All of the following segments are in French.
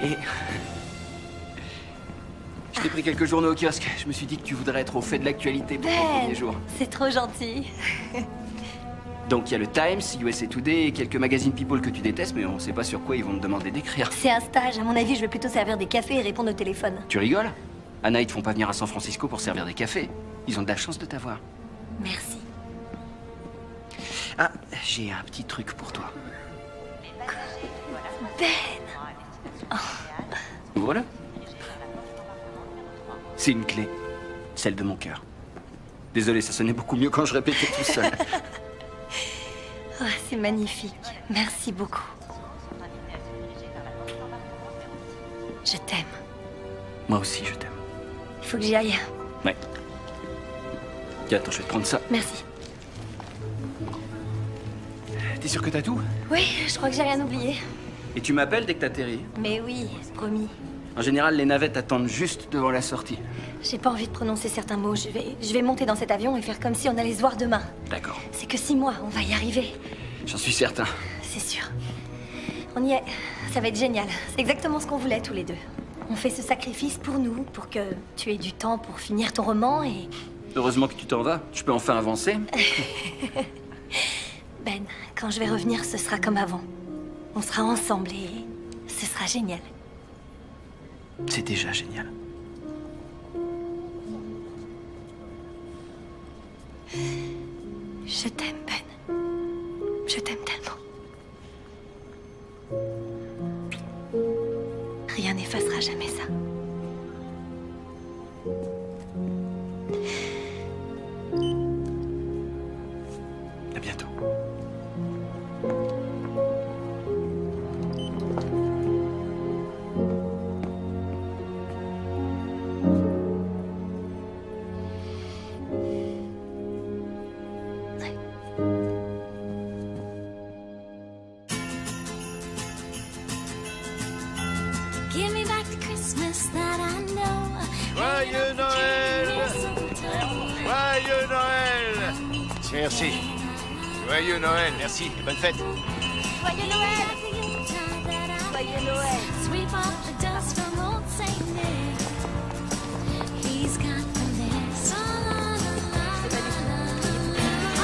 Et... Je t'ai pris quelques journaux au kiosque. Je me suis dit que tu voudrais être au fait de l'actualité pour ton premier jour. C'est trop gentil. Donc il y a le Times, USA Today et quelques magazines People que tu détestes, mais on sait pas sur quoi ils vont te demander d'écrire. C'est un stage. À mon avis, je vais plutôt servir des cafés et répondre au téléphone. Tu rigoles? Anna, ils te font pas venir à San Francisco pour servir des cafés. Ils ont de la chance de t'avoir. Merci. Ah, j'ai un petit truc pour toi. Ben! Ouvre-le. C'est une clé. Celle de mon cœur. Désolé, ça sonnait beaucoup mieux quand je répétais tout seul. Oh, c'est magnifique. Merci beaucoup. Je t'aime. Moi aussi, je t'aime. Il faut que j'y aille. Ouais. Tiens, attends, je vais te prendre ça. Merci. T'es sûr que t'as tout? Oui, je crois que j'ai rien oublié. Et tu m'appelles dès que t'atterris. Mais oui, promis. En général, les navettes attendent juste devant la sortie. J'ai pas envie de prononcer certains mots. Je vais monter dans cet avion et faire comme si on allait se voir demain. D'accord. C'est que 6 mois, on va y arriver. J'en suis certain. C'est sûr. On y est. Ça va être génial. C'est exactement ce qu'on voulait tous les deux. On fait ce sacrifice pour nous, pour que tu aies du temps pour finir ton roman et... Heureusement que tu t'en vas. Je peux enfin avancer. Ben, quand je vais revenir, ce sera comme avant. On sera ensemble et ce sera génial. C'est déjà génial. Je t'aime, Ben. Je t'aime tellement. Rien n'effacera jamais ça. À bientôt. Give me back the Christmas that I know. Joyeux Noël! Joyeux Noël! Merci. Joyeux Noël, merci. Et bonne fête. Joyeux Noël! Joyeux Noël! Sweep off the dust from old Saint Nick. He's got the list. All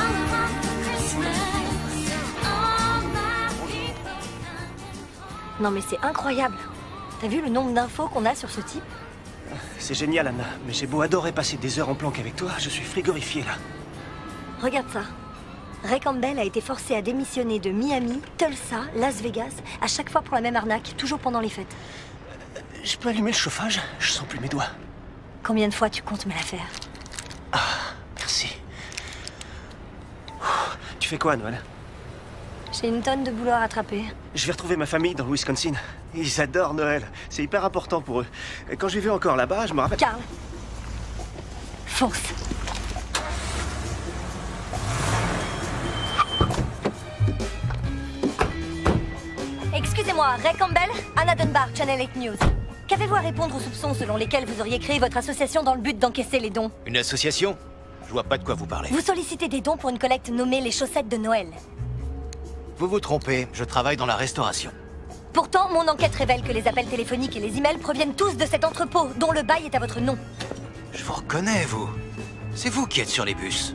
about Christmas. All my people. Non mais c'est incroyable. T'as vu le nombre d'infos qu'on a sur ce type? C'est génial, Anna, mais j'ai beau adorer passer des heures en planque avec toi, je suis frigorifié, là. Regarde ça. Ray Campbell a été forcé à démissionner de Miami, Tulsa, Las Vegas, à chaque fois pour la même arnaque, toujours pendant les fêtes. Je peux allumer le chauffage? Je sens plus mes doigts. Combien de fois tu comptes me la faire? Merci. Tu fais quoi, Noël? J'ai une tonne de boulot à rattraper. Je vais retrouver ma famille dans le Wisconsin. Ils adorent Noël. C'est hyper important pour eux. Et quand je les vu encore là-bas, je me rappelle... Carl, fonce. Excusez-moi, Ray Campbell, Anna Dunbar, Channel 8 News. Qu'avez-vous à répondre aux soupçons selon lesquels vous auriez créé votre association dans le but d'encaisser les dons? Une association? Je vois pas de quoi vous parlez. Vous sollicitez des dons pour une collecte nommée les chaussettes de Noël. Vous vous trompez, je travaille dans la restauration. Pourtant, mon enquête révèle que les appels téléphoniques et les emails proviennent tous de cet entrepôt, dont le bail est à votre nom. Je vous reconnais, vous. C'est vous qui êtes sur les bus.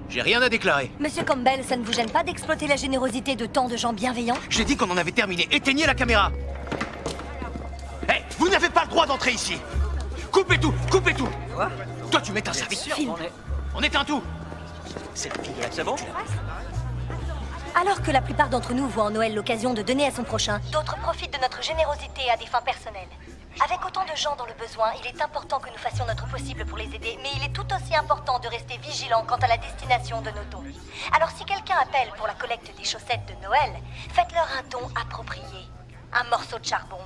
J'ai rien à déclarer. Monsieur Campbell, ça ne vous gêne pas d'exploiter la générosité de tant de gens bienveillants? J'ai dit qu'on en avait terminé. Éteignez la caméra. Hé, vous n'avez pas le droit d'entrer ici. Coupez tout, coupez tout. Quoi? Toi, tu m'éteins ça vite. Film. On éteint tout. C'est la fille de la... C'est bon? Alors que la plupart d'entre nous voient en Noël l'occasion de donner à son prochain, d'autres profitent de notre générosité à des fins personnelles. Avec autant de gens dans le besoin, il est important que nous fassions notre possible pour les aider, mais il est tout aussi important de rester vigilant quant à la destination de nos dons. Alors si quelqu'un appelle pour la collecte des chaussettes de Noël, faites-leur un don approprié. Un morceau de charbon.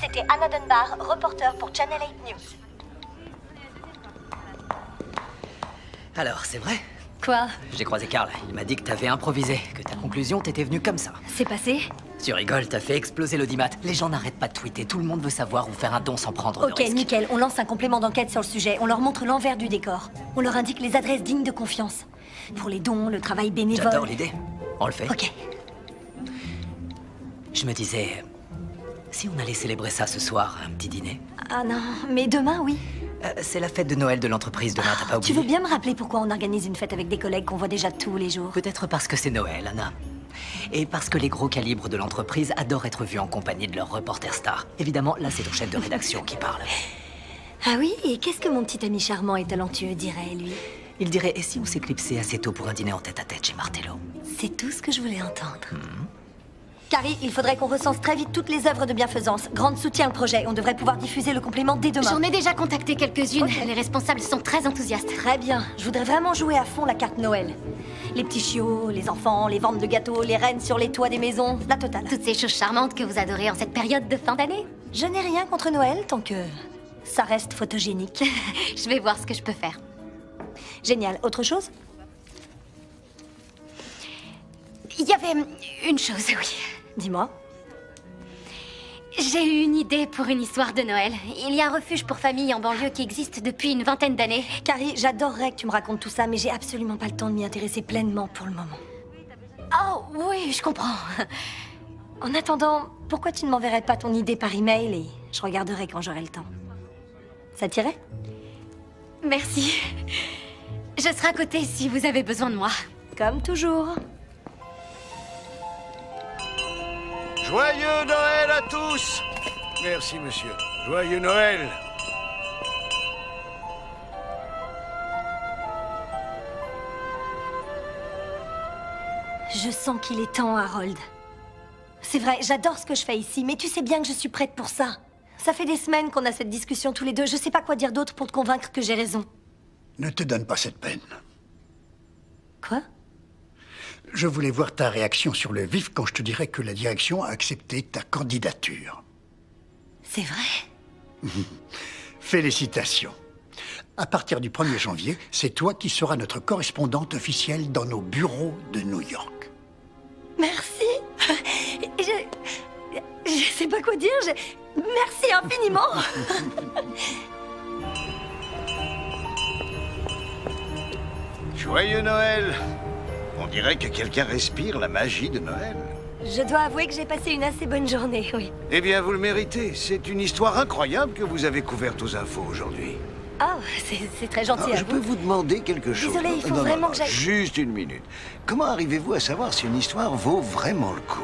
C'était Anna Dunbar, reporter pour Channel 8 News. Alors, c'est vrai? Quoi? J'ai croisé Carl. Il m'a dit que t'avais improvisé, que ta conclusion t'était venue comme ça. C'est passé? Tu rigoles, t'as fait exploser l'audimat. Les gens n'arrêtent pas de tweeter. Tout le monde veut savoir ou faire un don sans prendre de Ok, risque. nickel. On lance un complément d'enquête sur le sujet. On leur montre l'envers du décor. On leur indique les adresses dignes de confiance. Pour les dons, le travail bénévole... J'adore l'idée. On le fait. Ok. Je me disais... Si on allait célébrer ça ce soir, un petit dîner? Ah non, mais demain, oui. C'est la fête de Noël de l'entreprise demain, t'as pas Tu oublié? veux bien me rappeler pourquoi on organise une fête avec des collègues qu'on voit déjà tous les jours? Peut-être parce que c'est Noël, Anna. Et parce que les gros calibres de l'entreprise adorent être vus en compagnie de leurs reporters stars. Évidemment, là, c'est ton chef de rédaction qui parle. Ah oui, et qu'est-ce que mon petit ami charmant et talentueux dirait, lui? Il dirait, et si on s'éclipsait assez tôt pour un dîner en tête-à-tête chez Martello? C'est tout ce que je voulais entendre. Carrie, il faudrait qu'on recense très vite toutes les œuvres de bienfaisance. Grande soutient le projet. On devrait pouvoir diffuser le complément dès demain. J'en ai déjà contacté quelques-unes. Ok. Les responsables sont très enthousiastes. Très bien. Je voudrais vraiment jouer à fond la carte Noël. Les petits chiots, les enfants, les ventes de gâteaux, les rennes sur les toits des maisons, la totale. Toutes ces choses charmantes que vous adorez en cette période de fin d'année. Je n'ai rien contre Noël tant que ça reste photogénique. Je vais voir ce que je peux faire. Génial. Autre chose? Il y avait une chose, oui. Dis-moi. J'ai eu une idée pour une histoire de Noël. Il y a un refuge pour familles en banlieue qui existe depuis une vingtaine d'années. Carrie, j'adorerais que tu me racontes tout ça, mais j'ai absolument pas le temps de m'y intéresser pleinement pour le moment. Oh, oui, je comprends. En attendant, pourquoi tu ne m'enverrais pas ton idée par email et je regarderai quand j'aurai le temps? Ça t'irait? Merci. Je serai à côté si vous avez besoin de moi. Comme toujours. Joyeux Noël à tous! Merci, monsieur. Joyeux Noël! Je sens qu'il est temps, Harold. C'est vrai, j'adore ce que je fais ici, mais tu sais bien que je suis prête pour ça. Ça fait des semaines qu'on a cette discussion tous les deux. Je sais pas quoi dire d'autre pour te convaincre que j'ai raison. Ne te donne pas cette peine. Quoi? Je voulais voir ta réaction sur le vif quand je te dirai que la direction a accepté ta candidature. C'est vrai? Félicitations. À partir du 1er janvier, c'est toi qui seras notre correspondante officielle dans nos bureaux de New York. Merci. Je sais pas quoi dire. Merci infiniment. Joyeux Noël! On dirait que quelqu'un respire la magie de Noël. Je dois avouer que j'ai passé une assez bonne journée, oui. Eh bien, vous le méritez. C'est une histoire incroyable que vous avez couverte aux infos aujourd'hui. Ah, c'est très gentil à Je vous. peux vous demander quelque chose? Désolée, il faut vraiment que j'aille... Juste une minute. Comment arrivez-vous à savoir si une histoire vaut vraiment le coup?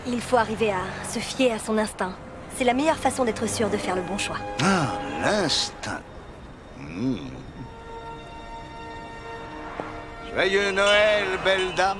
Il faut arriver à se fier à son instinct. C'est la meilleure façon d'être sûr de faire le bon choix. Ah, l'instinct. Joyeux Noël, belle dame.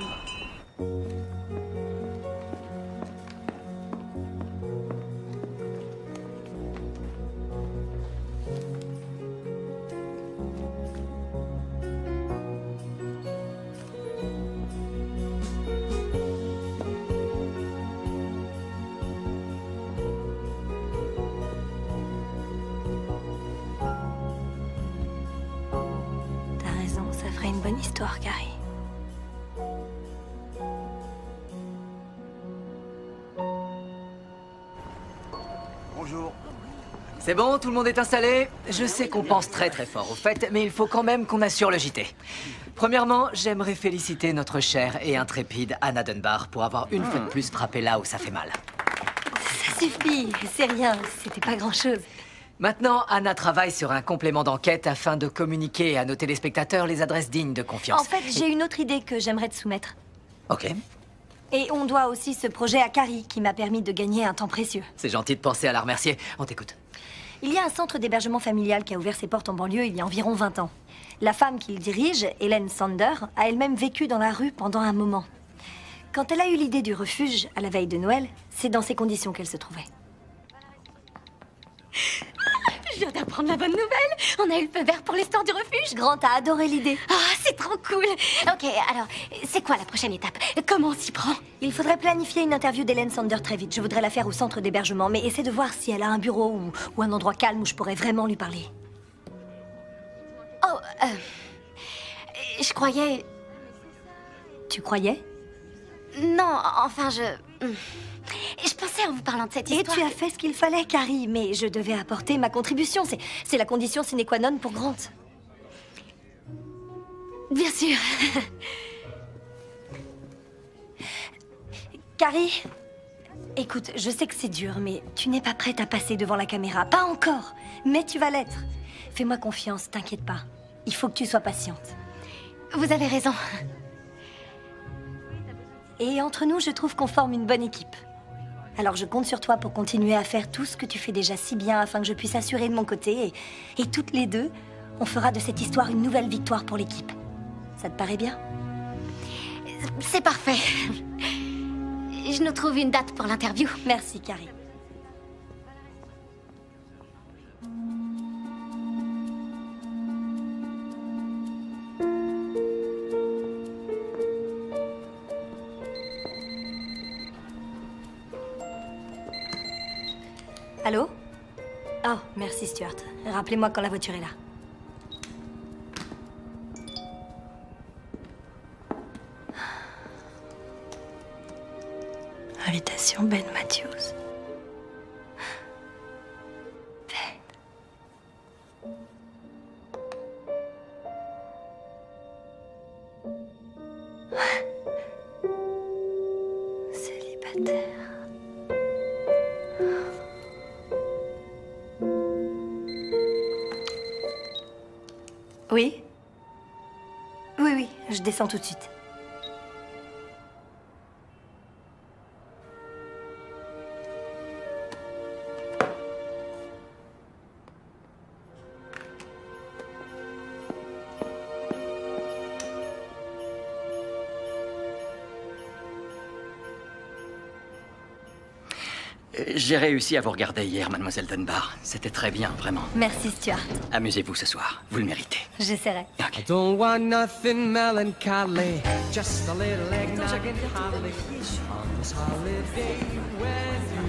T'as raison, ça ferait une bonne histoire, Carrie. Bonjour. C'est bon, tout le monde est installé? Je sais qu'on pense très très fort au fait, mais il faut quand même qu'on assure le JT. Premièrement, j'aimerais féliciter notre chère et intrépide Anna Dunbar pour avoir une fois de plus frappé là où ça fait mal. Ça suffit, c'est rien, c'était pas grand-chose. Maintenant, Anna travaille sur un complément d'enquête afin de communiquer à nos téléspectateurs les adresses dignes de confiance. En fait, j'ai une autre idée que j'aimerais te soumettre. Ok, Et on doit aussi ce projet à Carrie, qui m'a permis de gagner un temps précieux. c'est gentil de penser à la remercier. On t'écoute. Il y a un centre d'hébergement familial qui a ouvert ses portes en banlieue il y a environ 20 ans. La femme qui le dirige, Hélène Sander, a elle-même vécu dans la rue pendant un moment. Quand elle a eu l'idée du refuge à la veille de Noël, c'est dans ces conditions qu'elle se trouvait. Je viens d'apprendre la bonne nouvelle. On a eu le feu vert pour l'histoire du refuge. Grant a adoré l'idée. Ah, c'est trop cool. Ok, alors, c'est quoi la prochaine étape? Comment on s'y prend? Il faudrait planifier une interview d'Hélène Sander très vite. Je voudrais la faire au centre d'hébergement, mais essaie de voir si elle a un bureau ou un endroit calme où je pourrais vraiment lui parler. Oh, je croyais... Tu croyais? Non, enfin, je pensais en vous parlant de cette Et histoire. tu as fait ce qu'il fallait, Carrie, mais je devais apporter ma contribution. C'est la condition sine qua non pour Grant. Bien sûr. Carrie, Écoute, je sais que c'est dur, mais tu n'es pas prête à passer devant la caméra. Pas encore, mais tu vas l'être. Fais-moi confiance, t'inquiète pas. Il faut que tu sois patiente. Vous avez raison. Et entre nous, je trouve qu'on forme une bonne équipe. Alors je compte sur toi pour continuer à faire tout ce que tu fais déjà si bien afin que je puisse assurer de mon côté. Et toutes les deux, on fera de cette histoire une nouvelle victoire pour l'équipe. Ça te paraît bien? C'est parfait. Je nous trouve une date pour l'interview. Merci, Carrie. Allô? Oh, merci Stuart. Rappelez-moi quand la voiture est là. Invitation Ben Matthews. Ben. Célibataire. Oui? Oui, je descends tout de suite. J'ai réussi à vous regarder hier, mademoiselle Dunbar. C'était très bien, vraiment. Merci, Stuart. Amusez-vous ce soir, vous le méritez. J'essaierai. I don't want nothing melancholy, just a little eggnog and holly on this holiday when you.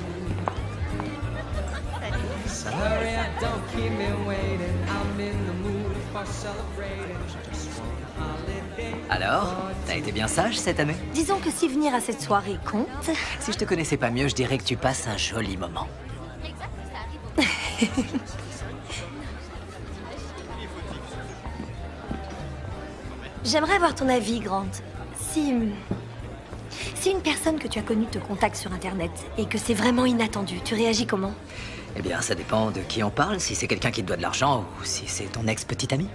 So hurry up, don't keep me waiting. I'm in the mood for celebrating. Just one holiday. Alors, t'as été bien sage cette année? Disons que si venir à cette soirée compte... Si je te connaissais pas mieux, je dirais que tu passes un joli moment. J'aimerais avoir ton avis, Grant. Si une personne que tu as connue te contacte sur Internet et que c'est vraiment inattendu, tu réagis comment? Eh bien, ça dépend de qui on parle, si c'est quelqu'un qui te doit de l'argent ou si c'est ton ex-petite amie.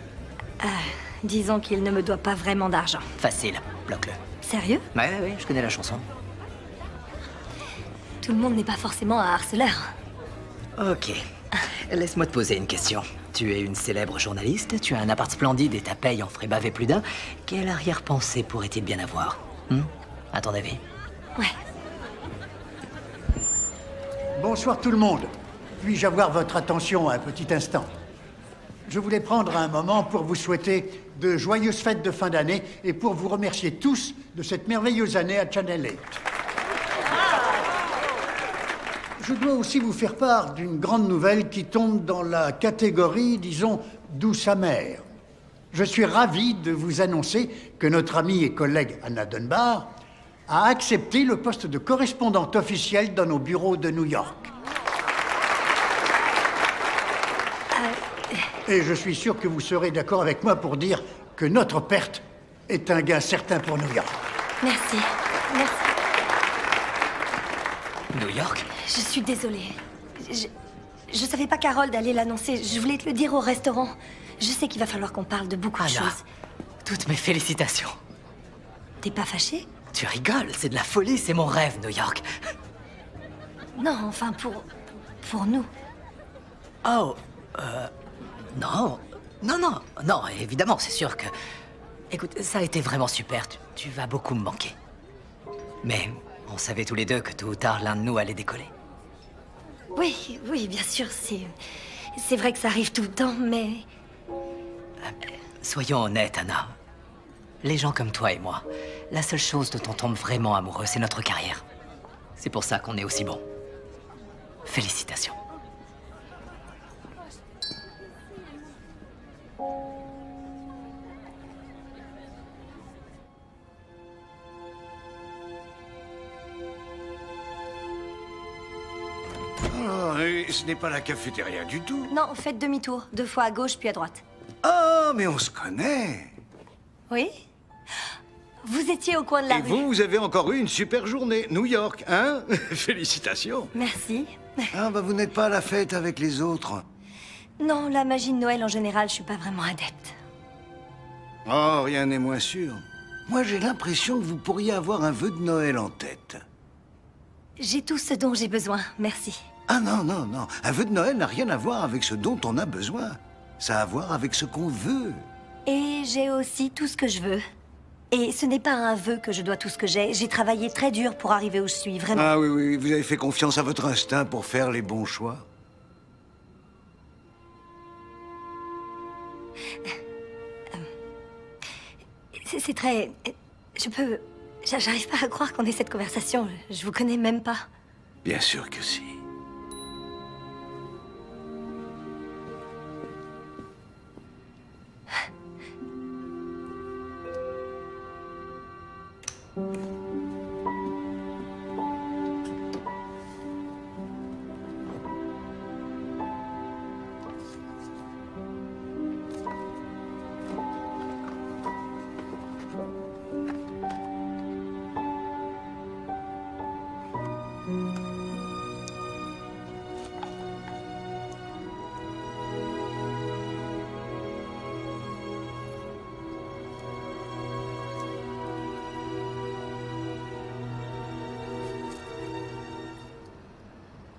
Disons qu'il ne me doit pas vraiment d'argent. Facile, bloque-le. Sérieux? Ouais, je connais la chanson. Tout le monde n'est pas forcément un harceleur. Ok. Laisse-moi te poser une question. Tu es une célèbre journaliste, tu as un appart splendide et ta paye en ferait baver plus d'un. Quelle arrière-pensée pourrait-il bien avoir? À ton avis? Ouais. Bonsoir tout le monde. Puis-je avoir votre attention un petit instant? Je voulais prendre un moment pour vous souhaiter de joyeuses fêtes de fin d'année et pour vous remercier tous de cette merveilleuse année à Channel 8. Je dois aussi vous faire part d'une grande nouvelle qui tombe dans la catégorie, disons, douce amère. Je suis ravi de vous annoncer que notre amie et collègue Anna Dunbar a accepté le poste de correspondante officielle dans nos bureaux de New York. Et je suis sûr que vous serez d'accord avec moi pour dire que notre perte est un gain certain pour New York. Merci. New York? Je suis désolée. Je savais pas qu'Harold allait l'annoncer. Je voulais te le dire au restaurant. Je sais qu'il va falloir qu'on parle de beaucoup de choses. Toutes mes félicitations. T'es pas fâchée? Tu rigoles, c'est de la folie, c'est mon rêve, New York. Non, enfin pour nous. Oh, non, évidemment, c'est sûr que... Écoute, ça a été vraiment super, tu vas beaucoup me manquer. Mais on savait tous les deux que tôt ou tard, l'un de nous allait décoller. Oui, bien sûr, c'est vrai que ça arrive tout le temps, mais... Soyons honnêtes, Anna. Les gens comme toi et moi, la seule chose dont on tombe vraiment amoureux, c'est notre carrière. C'est pour ça qu'on est aussi bons. Félicitations. Oh, et ce n'est pas la cafétéria du tout. Non, faites demi-tour. 2 fois à gauche, puis à droite. Oh, mais on se connaît. Oui? Vous étiez au coin de la Et rue. vous avez encore eu une super journée. New York, hein? Félicitations. Merci. Ah, bah vous n'êtes pas à la fête avec les autres. Non, la magie de Noël en général, je suis pas vraiment adepte. Oh, rien n'est moins sûr. Moi, j'ai l'impression que vous pourriez avoir un vœu de Noël en tête. J'ai tout ce dont j'ai besoin, merci. Ah non, non, non. Un vœu de Noël n'a rien à voir avec ce dont on a besoin. Ça a à voir avec ce qu'on veut. Et j'ai aussi tout ce que je veux. Et ce n'est pas un vœu que je dois tout ce que j'ai. J'ai travaillé très dur pour arriver où je suis, vraiment. Ah oui, oui, vous avez fait confiance à votre instinct pour faire les bons choix. C'est très... J'arrive pas à croire qu'on ait cette conversation. Je vous connais même pas. Bien sûr que si.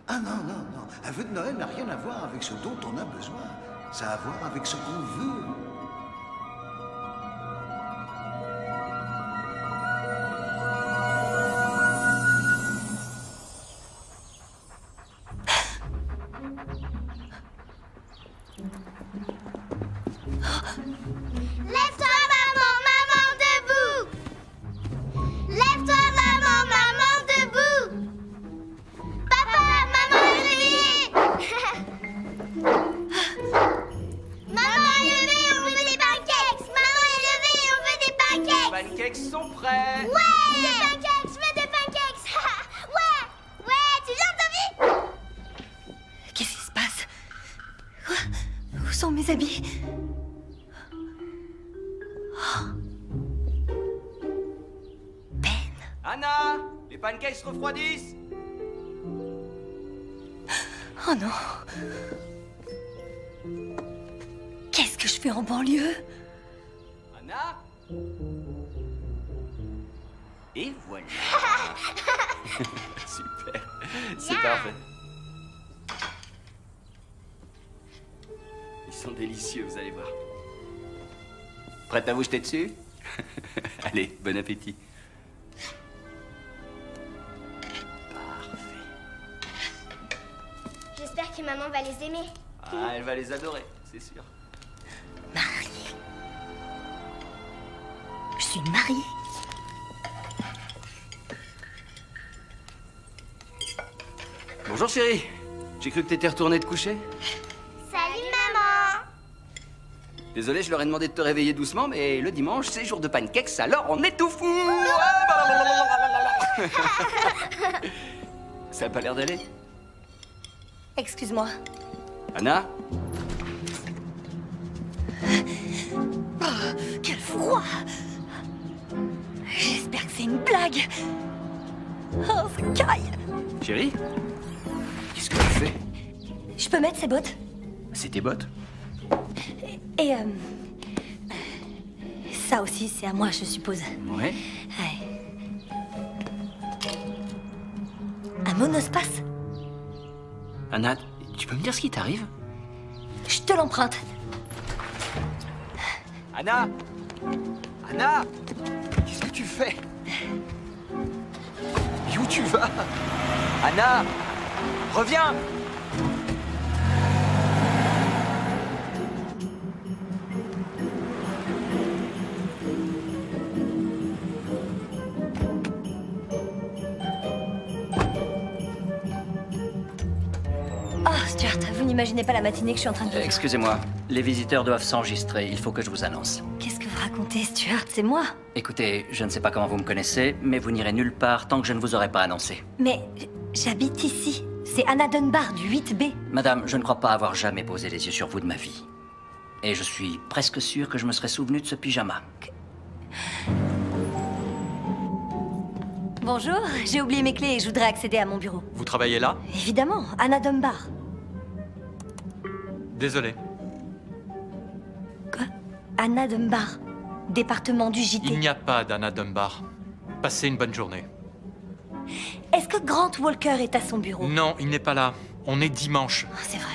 Ah non, non, non. Un vœu de Noël n'a rien à voir avec ce dont on a besoin. Ça a à voir avec ce qu'on veut. Lève-toi, maman, maman debout. Lève-toi, maman, maman debout. Papa, maman est réveillée. Maman est levée, on veut des pancakes. Maman est levée, on veut des pancakes. Les pancakes sont prêts. Ouais, des pancakes, je veux des pancakes. Ouais, ouais, tu viens, Toby? Qu'est-ce qui se passe? Quoi? Où sont mes habits? Anna, les pancakes refroidissent. Oh non. Qu'est-ce que je fais en banlieue? Anna. Et voilà. Super. C'est parfait. Ils sont délicieux, vous allez voir. Prête à vous jeter dessus? Allez, bon appétit. J'espère que maman va les aimer. Ah, elle va les adorer, c'est sûr. Mariée. Je suis mariée. Bonjour chérie. J'ai cru que t'étais retournée te coucher. Salut, maman. Désolé, je leur ai demandé de te réveiller doucement, mais le dimanche, c'est jour de pancakes, alors on est tout fou. Ça a pas l'air d'aller. Excuse-moi. Anna? Oh, quel froid! J'espère que c'est une blague. Oh, Sky! Chérie? Qu'est-ce que tu fais? Je peux mettre ces bottes? C'est tes bottes? Et ça aussi, c'est à moi, je suppose. Ouais. Ouais. Un monospace? Anna, tu peux me dire ce qui t'arrive? Je te l'emprunte. Anna! Anna! Qu'est-ce que tu fais? Et où tu vas? Anna! Reviens! Oh, Stuart, vous n'imaginez pas la matinée que je suis en train de vivre. Excusez-moi, les visiteurs doivent s'enregistrer. Il faut que je vous annonce. Qu'est-ce que vous racontez, Stuart? C'est moi. Écoutez, je ne sais pas comment vous me connaissez, mais vous n'irez nulle part tant que je ne vous aurai pas annoncé. Mais j'habite ici. C'est Anna Dunbar du 8B. Madame, je ne crois pas avoir jamais posé les yeux sur vous de ma vie. Et je suis presque sûr que je me serais souvenu de ce pyjama. Bonjour, j'ai oublié mes clés et je voudrais accéder à mon bureau. Vous travaillez là? Évidemment, Anna Dunbar. Désolé. Quoi? Anna Dunbar, département du JT. Il n'y a pas d'Anna Dunbar. Passez une bonne journée. Est-ce que Grant Walker est à son bureau? Non, il n'est pas là. On est dimanche. Oh, c'est vrai.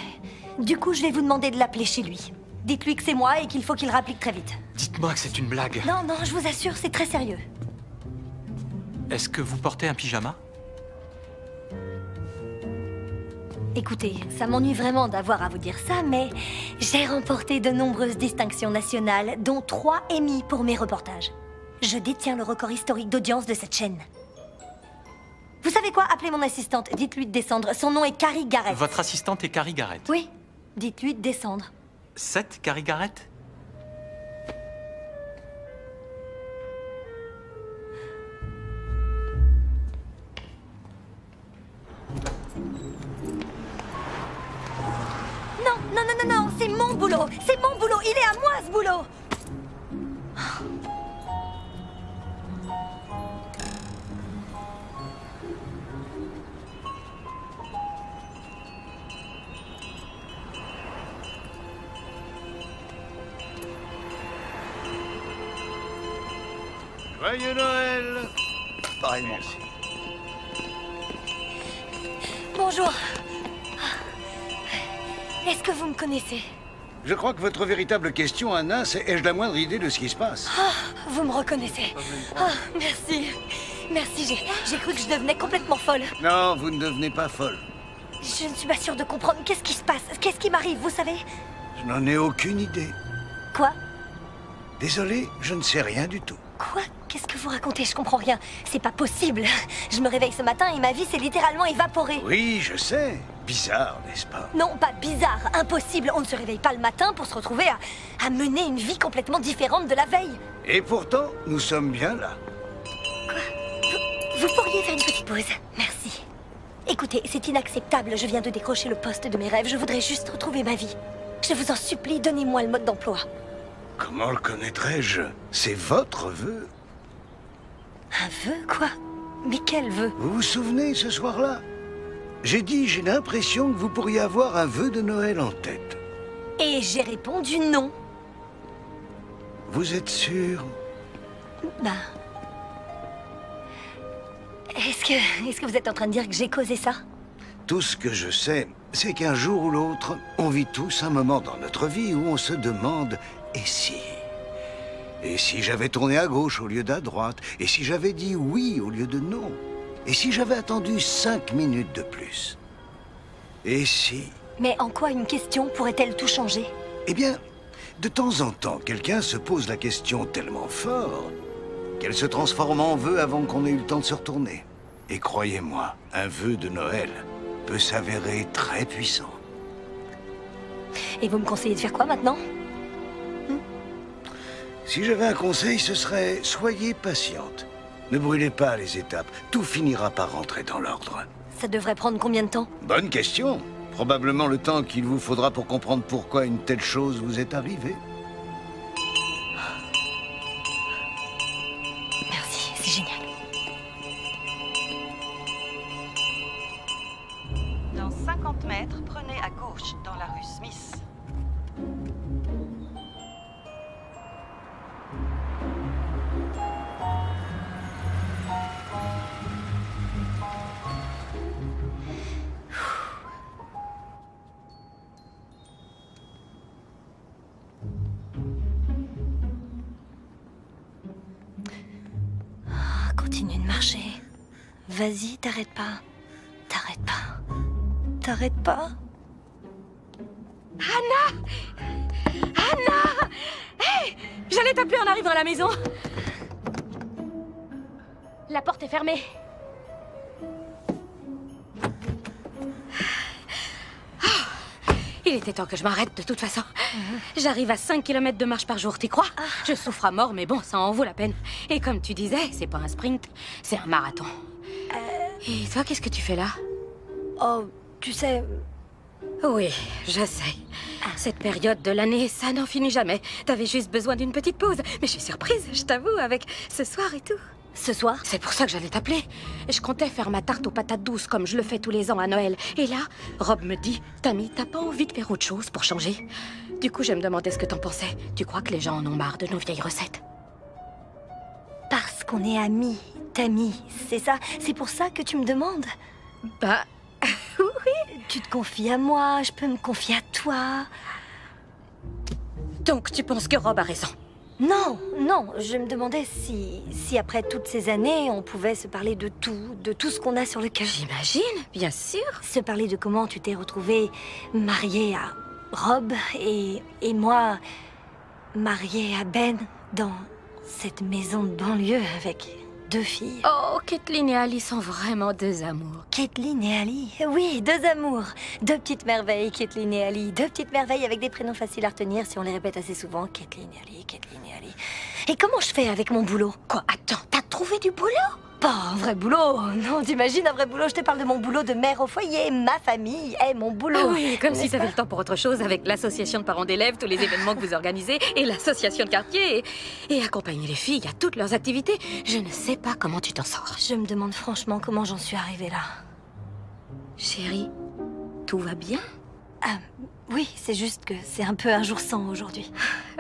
Du coup, je vais vous demander de l'appeler chez lui. Dites-lui que c'est moi et qu'il faut qu'il rapplique très vite. Dites-moi que c'est une blague. Non, non, je vous assure, c'est très sérieux. Est-ce que vous portez un pyjama? Écoutez, ça m'ennuie vraiment d'avoir à vous dire ça, mais j'ai remporté de nombreuses distinctions nationales, dont 3 Emmy pour mes reportages. Je détiens le record historique d'audience de cette chaîne. Vous savez quoi? Appelez mon assistante, dites-lui de descendre. Son nom est Carrie Garrett. Votre assistante est Carrie Garrett? Oui, dites-lui de descendre. 7, Carrie Garrett? Non, non, non, non, non, c'est mon boulot. C'est mon boulot. Il est à moi, ce boulot. Joyeux Noël! Pareillement. Merci. Bonjour. Est-ce que vous me connaissez? Je crois que votre véritable question, Anna, c'est ai-je la moindre idée de ce qui se passe? Vous me reconnaissez. Merci. Merci, j'ai cru que je devenais complètement folle. Non, vous ne devenez pas folle. Je ne suis pas sûre de comprendre. Qu'est-ce qui se passe? Qu'est-ce qui m'arrive, vous savez? Je n'en ai aucune idée. Quoi? Désolé, je ne sais rien du tout. Quoi? Qu'est-ce que vous racontez? Je comprends rien. C'est pas possible. Je me réveille ce matin et ma vie s'est littéralement évaporée. Oui, je sais. Bizarre, n'est-ce pas? Non, pas bizarre. Impossible. On ne se réveille pas le matin pour se retrouver à mener une vie complètement différente de la veille. Et pourtant, nous sommes bien là. Vous pourriez faire une petite pause? Merci. Écoutez, c'est inacceptable. Je viens de décrocher le poste de mes rêves. Je voudrais juste retrouver ma vie. Je vous en supplie, donnez-moi le mode d'emploi. Comment le connaîtrais-je? C'est votre vœu. Un vœu, quoi? Mais quel vœu? Vous vous souvenez, ce soir-là? J'ai dit, j'ai l'impression que vous pourriez avoir un vœu de Noël en tête. Et j'ai répondu non. Vous êtes sûr? Bah... Est-ce que vous êtes en train de dire que j'ai causé ça? Tout ce que je sais, c'est qu'un jour ou l'autre, on vit tous un moment dans notre vie où on se demande « et si ?» Et si j'avais tourné à gauche au lieu d'à droite? Et si j'avais dit oui au lieu de non? Et si j'avais attendu 5 minutes de plus? Et si... Mais en quoi une question pourrait-elle tout changer? Eh bien, de temps en temps, quelqu'un se pose la question tellement fort qu'elle se transforme en vœu avant qu'on ait eu le temps de se retourner. Et croyez-moi, un vœu de Noël peut s'avérer très puissant. Et vous me conseillez de faire quoi maintenant? Si j'avais un conseil, ce serait « soyez patiente. Ne brûlez pas les étapes. Tout finira par rentrer dans l'ordre. » Ça devrait prendre combien de temps? Bonne question. Probablement le temps qu'il vous faudra pour comprendre pourquoi une telle chose vous est arrivée. Merci, c'est génial. Dans 50 mètres, prenez à gauche dans la rue Smith. Continue de marcher. Vas-y, t'arrêtes pas. T'arrêtes pas. T'arrêtes pas. Anna! Anna! Hé! J'allais t'appeler en arrivant à la maison. La porte est fermée. Il était temps que je m'arrête de toute façon. J'arrive à 5 km de marche par jour, t'y crois? Je souffre à mort, mais bon, ça en vaut la peine. Et comme tu disais, c'est pas un sprint, c'est un marathon. Et toi, qu'est-ce que tu fais là? Oh, tu sais... Oui, je sais. Cette période de l'année, ça n'en finit jamais. T'avais juste besoin d'une petite pause. Mais je suis surprise, je t'avoue, avec ce soir et tout. Ce soir? C'est pour ça que j'allais t'appeler. Je comptais faire ma tarte aux patates douces comme je le fais tous les ans à Noël. Et là, Rob me dit, Tammy, t'as pas envie de faire autre chose pour changer? Du coup, je me demandais ce que t'en pensais. Tu crois que les gens en ont marre de nos vieilles recettes? Parce qu'on est amis, Tammy, c'est ça? C'est pour ça que tu me demandes? Bah, oui. Tu te confies à moi, je peux me confier à toi. Donc, tu penses que Rob a raison? Non, non, je me demandais si après toutes ces années, on pouvait se parler de tout ce qu'on a sur le cœur. J'imagine, bien sûr. Se parler de comment tu t'es retrouvée mariée à Rob et moi mariée à Ben dans cette maison de banlieue avec 2 filles. Oh, Caitlin et Ali sont vraiment 2 amours. Caitlin et Ali, oui, 2 amours. 2 petites merveilles, Caitlin et Ali. 2 petites merveilles avec des prénoms faciles à retenir si on les répète assez souvent. Caitlin et Ali, Caitlin et Ali. Et comment je fais avec mon boulot? Quoi? Attends, t'as trouvé du boulot? Pas un vrai boulot. Non, t'imagines un vrai boulot? Je te parle de mon boulot de mère au foyer. Ma famille est mon boulot. Ah oui, comme si N'est-ce t'avais pas? le temps pour autre chose avec l'association de parents d'élèves, tous les événements que vous organisez, et l'association de quartier, et accompagner les filles à toutes leurs activités. Je ne sais pas comment tu t'en sors. Je me demande franchement comment j'en suis arrivée là. Chérie, tout va bien? Ah, oui, c'est juste que c'est un peu un jour sans aujourd'hui.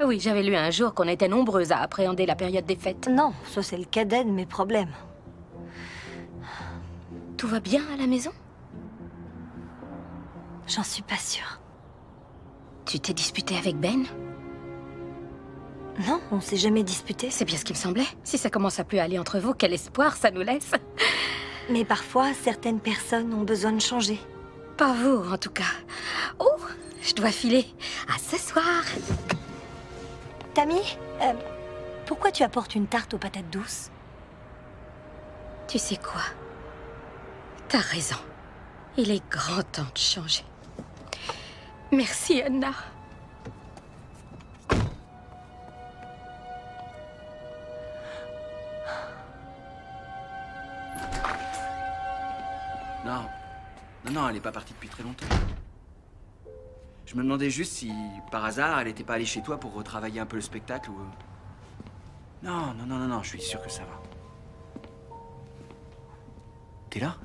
Oui, j'avais lu un jour qu'on était nombreuses à appréhender la période des fêtes. Non, ça c'est le cadet de mes problèmes. Tout va bien à la maison? J'en suis pas sûre. Tu t'es disputé avec Ben? Non, on s'est jamais disputé. C'est bien ce qui me semblait. Si ça commence à plus aller entre vous, quel espoir ça nous laisse. Mais parfois, certaines personnes ont besoin de changer. Pas vous, en tout cas. Oh, je dois filer. À ce soir. Tammy, pourquoi tu apportes une tarte aux patates douces? Tu sais quoi? T'as raison. Il est grand temps de changer. Merci, Anna. Non. Non, elle est pas partie depuis très longtemps. Je me demandais juste si, par hasard, elle était pas allée chez toi pour retravailler un peu le spectacle ou... Non, je suis sûr que ça va. T'es là?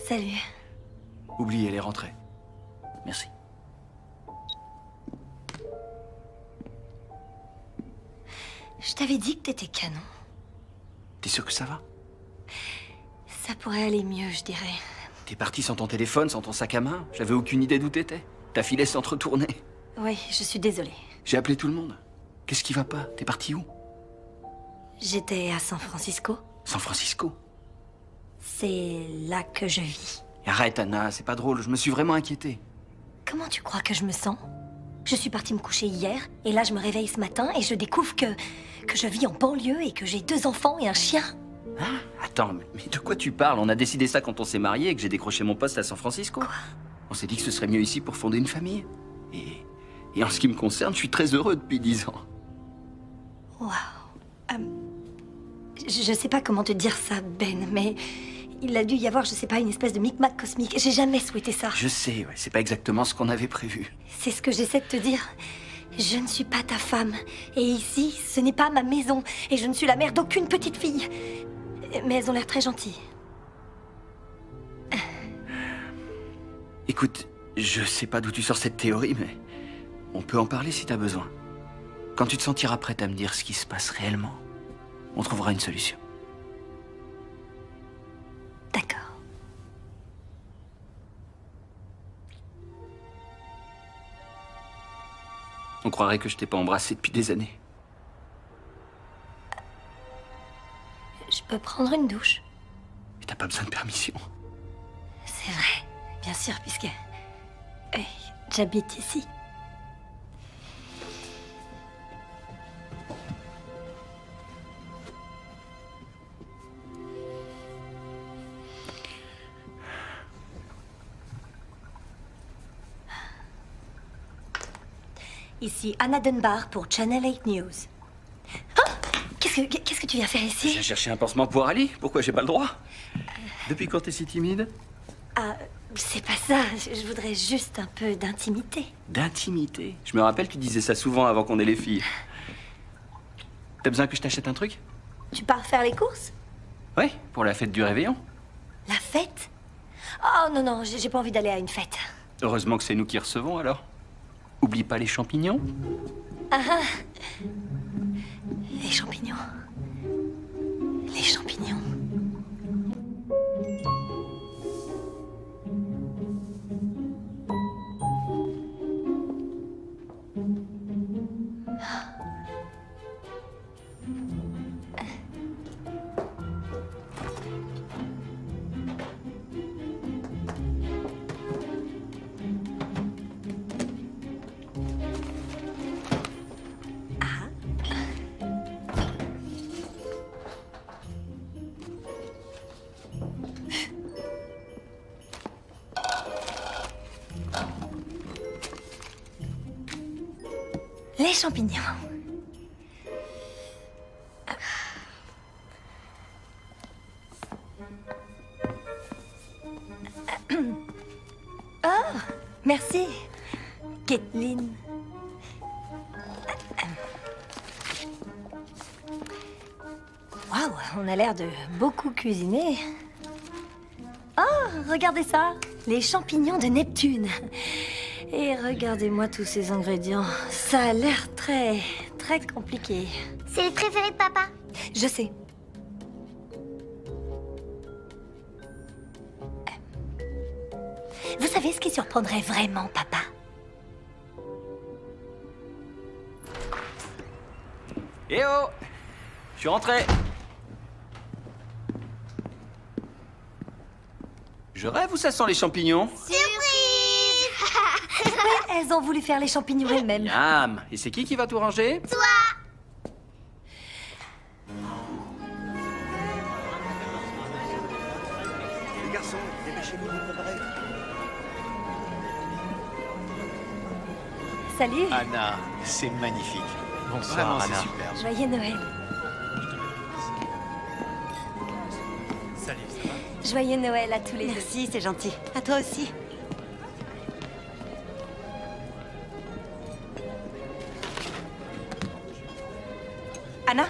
Salut. Oublie, elle est rentrée. Merci. Je t'avais dit que t'étais canon. T'es sûr que ça va? Ça pourrait aller mieux, je dirais. T'es parti sans ton téléphone, sans ton sac à main? J'avais aucune idée d'où t'étais. Ta filée s'entretournait. Oui, je suis désolée. J'ai appelé tout le monde. Qu'est-ce qui va pas? T'es parti où? J'étais à San Francisco. San Francisco? C'est là que je vis. Arrête, Anna, c'est pas drôle. Je me suis vraiment inquiété. Comment tu crois que je me sens? Je suis partie me coucher hier, et là je me réveille ce matin et je découvre que je vis en banlieue et que j'ai 2 enfants et un chien. Hein? Attends, mais de quoi tu parles? On a décidé ça quand on s'est mariés et que j'ai décroché mon poste à San Francisco. Quoi? On s'est dit que ce serait mieux ici pour fonder une famille. Et en ce qui me concerne, je suis très heureux depuis 10 ans. Waouh. Je sais pas comment te dire ça, Ben, mais il a dû y avoir, je sais pas, une espèce de micmac cosmique. J'ai jamais souhaité ça. Je sais, ouais, c'est pas exactement ce qu'on avait prévu. C'est ce que j'essaie de te dire. Je ne suis pas ta femme. Et ici, ce n'est pas ma maison. Et je ne suis la mère d'aucune petite fille. Mais elles ont l'air très gentilles. Écoute, je sais pas d'où tu sors cette théorie, mais on peut en parler si t'as besoin. Quand tu te sentiras prête à me dire ce qui se passe réellement, on trouvera une solution. D'accord. On croirait que je t'ai pas embrassé depuis des années. Je peux prendre une douche? Et t'as pas besoin de permission. C'est vrai, bien sûr, puisque j'habite ici. Ici Anna Dunbar pour Channel 8 News. Oh, qu'est-ce que tu viens faire ici? J'ai cherché un pansement pour Ali. Pourquoi j'ai pas le droit? Depuis quand t'es si timide? Ah, c'est pas ça. Je voudrais juste un peu d'intimité. D'intimité? Je me rappelle, tu disais ça souvent avant qu'on ait les filles. T'as besoin que je t'achète un truc? Tu pars faire les courses? Oui, pour la fête du réveillon. La fête? Oh non, non, j'ai pas envie d'aller à une fête. Heureusement que c'est nous qui recevons, alors. Oublie pas les champignons. Ah ah. Les champignons. Les champignons. Les champignons. Oh, merci, Kathleen. Waouh, on a l'air de beaucoup cuisiner. Oh, regardez ça, les champignons de Neptune. Et regardez-moi tous ces ingrédients. Ça a l'air très compliqué. C'est le préféré de papa. Je sais. Vous savez ce qui surprendrait vraiment papa? Eh oh! Je suis rentré. Je rêve ou ça sent les champignons? Surprise! Ouais, elles ont voulu faire les champignons elles-mêmes. Miam! Et c'est qui va tout ranger? Toi! Les garçons, dépêchez-vous de vous préparer. Salut. Anna, c'est magnifique. Bonsoir, Vraiment, Anna. c'est super. Joyeux Noël. Salut, ça va? Joyeux Noël à tous les deux. Merci, c'est gentil. À toi aussi. Anna,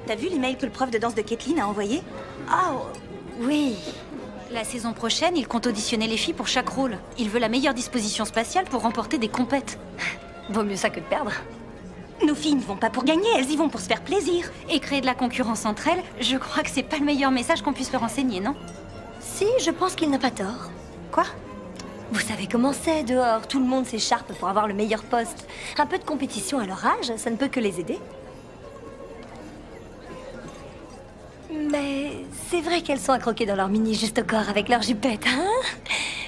t'as vu l'email que le prof de danse de Kathleen a envoyé? Oh, oui. La saison prochaine, il compte auditionner les filles pour chaque rôle. Il veut la meilleure disposition spatiale pour remporter des compètes. Vaut mieux ça que de perdre. Nos filles n'y vont pas pour gagner, elles y vont pour se faire plaisir. Et créer de la concurrence entre elles, je crois que c'est pas le meilleur message qu'on puisse leur enseigner, non? Si, je pense qu'il n'a pas tort. Quoi? Vous savez comment c'est dehors, tout le monde s'écharpe pour avoir le meilleur poste. Un peu de compétition à leur âge, ça ne peut que les aider. Mais c'est vrai qu'elles sont accroquées dans leur mini juste au corps avec leurs jupettes, hein?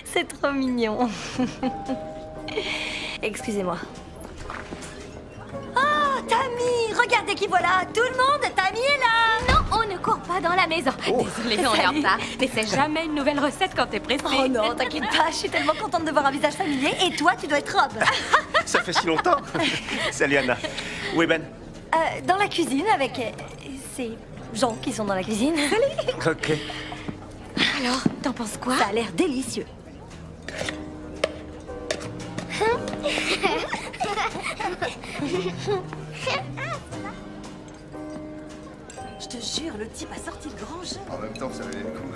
C'est trop mignon. Excusez-moi. Oh, Tammy! Regardez qui voilà! Tout le monde, Tammy est là! Non, on ne court pas dans la maison. Désolée, on est en retard. Mais c'est jamais une nouvelle recette quand t'es pressée. Oh non, t'inquiète pas, je suis tellement contente de voir un visage familier. Et toi, tu dois être Rob. Ça fait si longtemps. Salut Anna. Où est Ben? Dans la cuisine avec ces gens qui sont dans la cuisine. Salut! Ok. Alors, t'en penses quoi? Ça a l'air délicieux. Je te jure, le type a sorti le grand jeu. En même temps, ça valait le coup.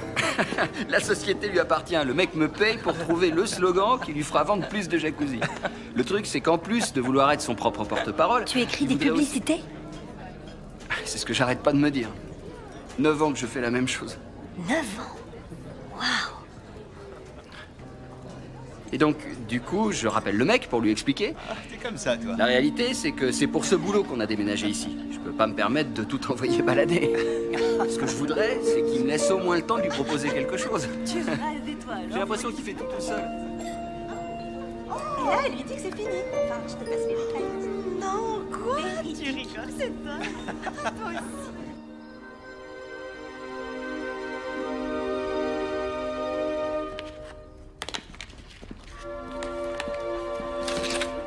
La société lui appartient. Le mec me paye pour trouver le slogan qui lui fera vendre plus de jacuzzi. Le truc, c'est qu'en plus de vouloir être son propre porte-parole... Tu écris il des voudrait aussi- publicités? C'est ce que j'arrête pas de me dire. 9 ans que je fais la même chose. 9 ans. Waouh. Et donc, du coup, je rappelle le mec pour lui expliquer. T'es comme ça, toi. La réalité, c'est que c'est pour ce boulot qu'on a déménagé ici. Je peux pas me permettre de tout envoyer balader. Ce que je voudrais, c'est qu'il me laisse au moins le temps de lui proposer quelque chose. Tu rêves d'étoiles. J'ai l'impression qu'il fait tout seul. Et là, elle lui dit que c'est fini. Enfin, je te passe les détails. Non, quoi? Tu rigoles, c'est dingue. Toi aussi.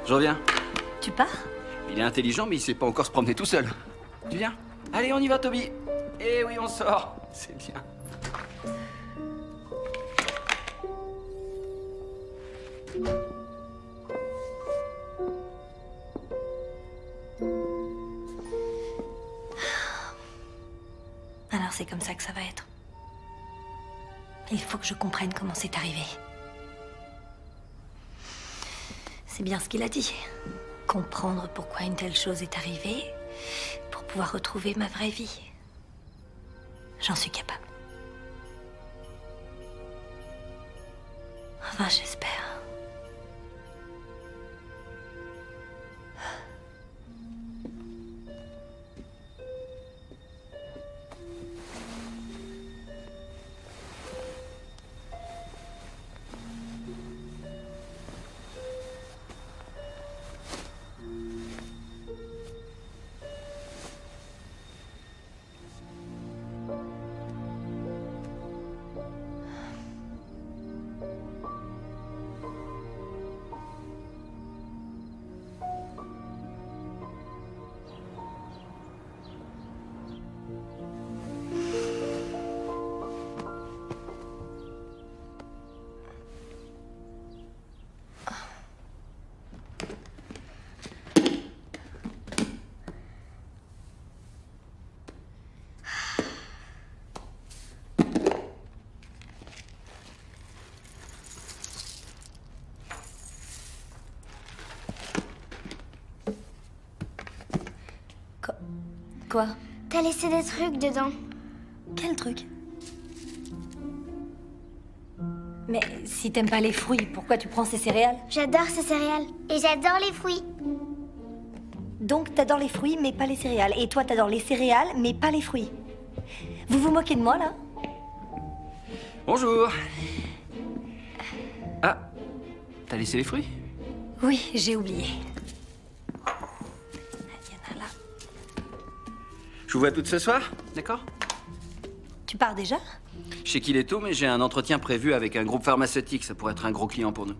Je reviens. Tu pars? Il est intelligent, mais il sait pas encore se promener tout seul. Tu viens? Allez, on y va, Toby. Eh oui, on sort. C'est bien. Alors c'est comme ça que ça va être. Il faut que je comprenne comment c'est arrivé. C'est bien ce qu'il a dit. Comprendre pourquoi une telle chose est arrivée pour pouvoir retrouver ma vraie vie. J'en suis capable. Enfin, j'espère. Quoi? T'as laissé des trucs dedans. Quel truc? Mais si t'aimes pas les fruits, pourquoi tu prends ces céréales? J'adore ces céréales. Et j'adore les fruits. Donc t'adores les fruits, mais pas les céréales. Et toi, t'adores les céréales, mais pas les fruits. Vous vous moquez de moi, là? Bonjour. Ah, t'as laissé les fruits? Oui, j'ai oublié. Je vous vois toutes ce soir, d'accord? Tu pars déjà? Je sais qu'il est tôt, mais j'ai un entretien prévu avec un groupe pharmaceutique. Ça pourrait être un gros client pour nous.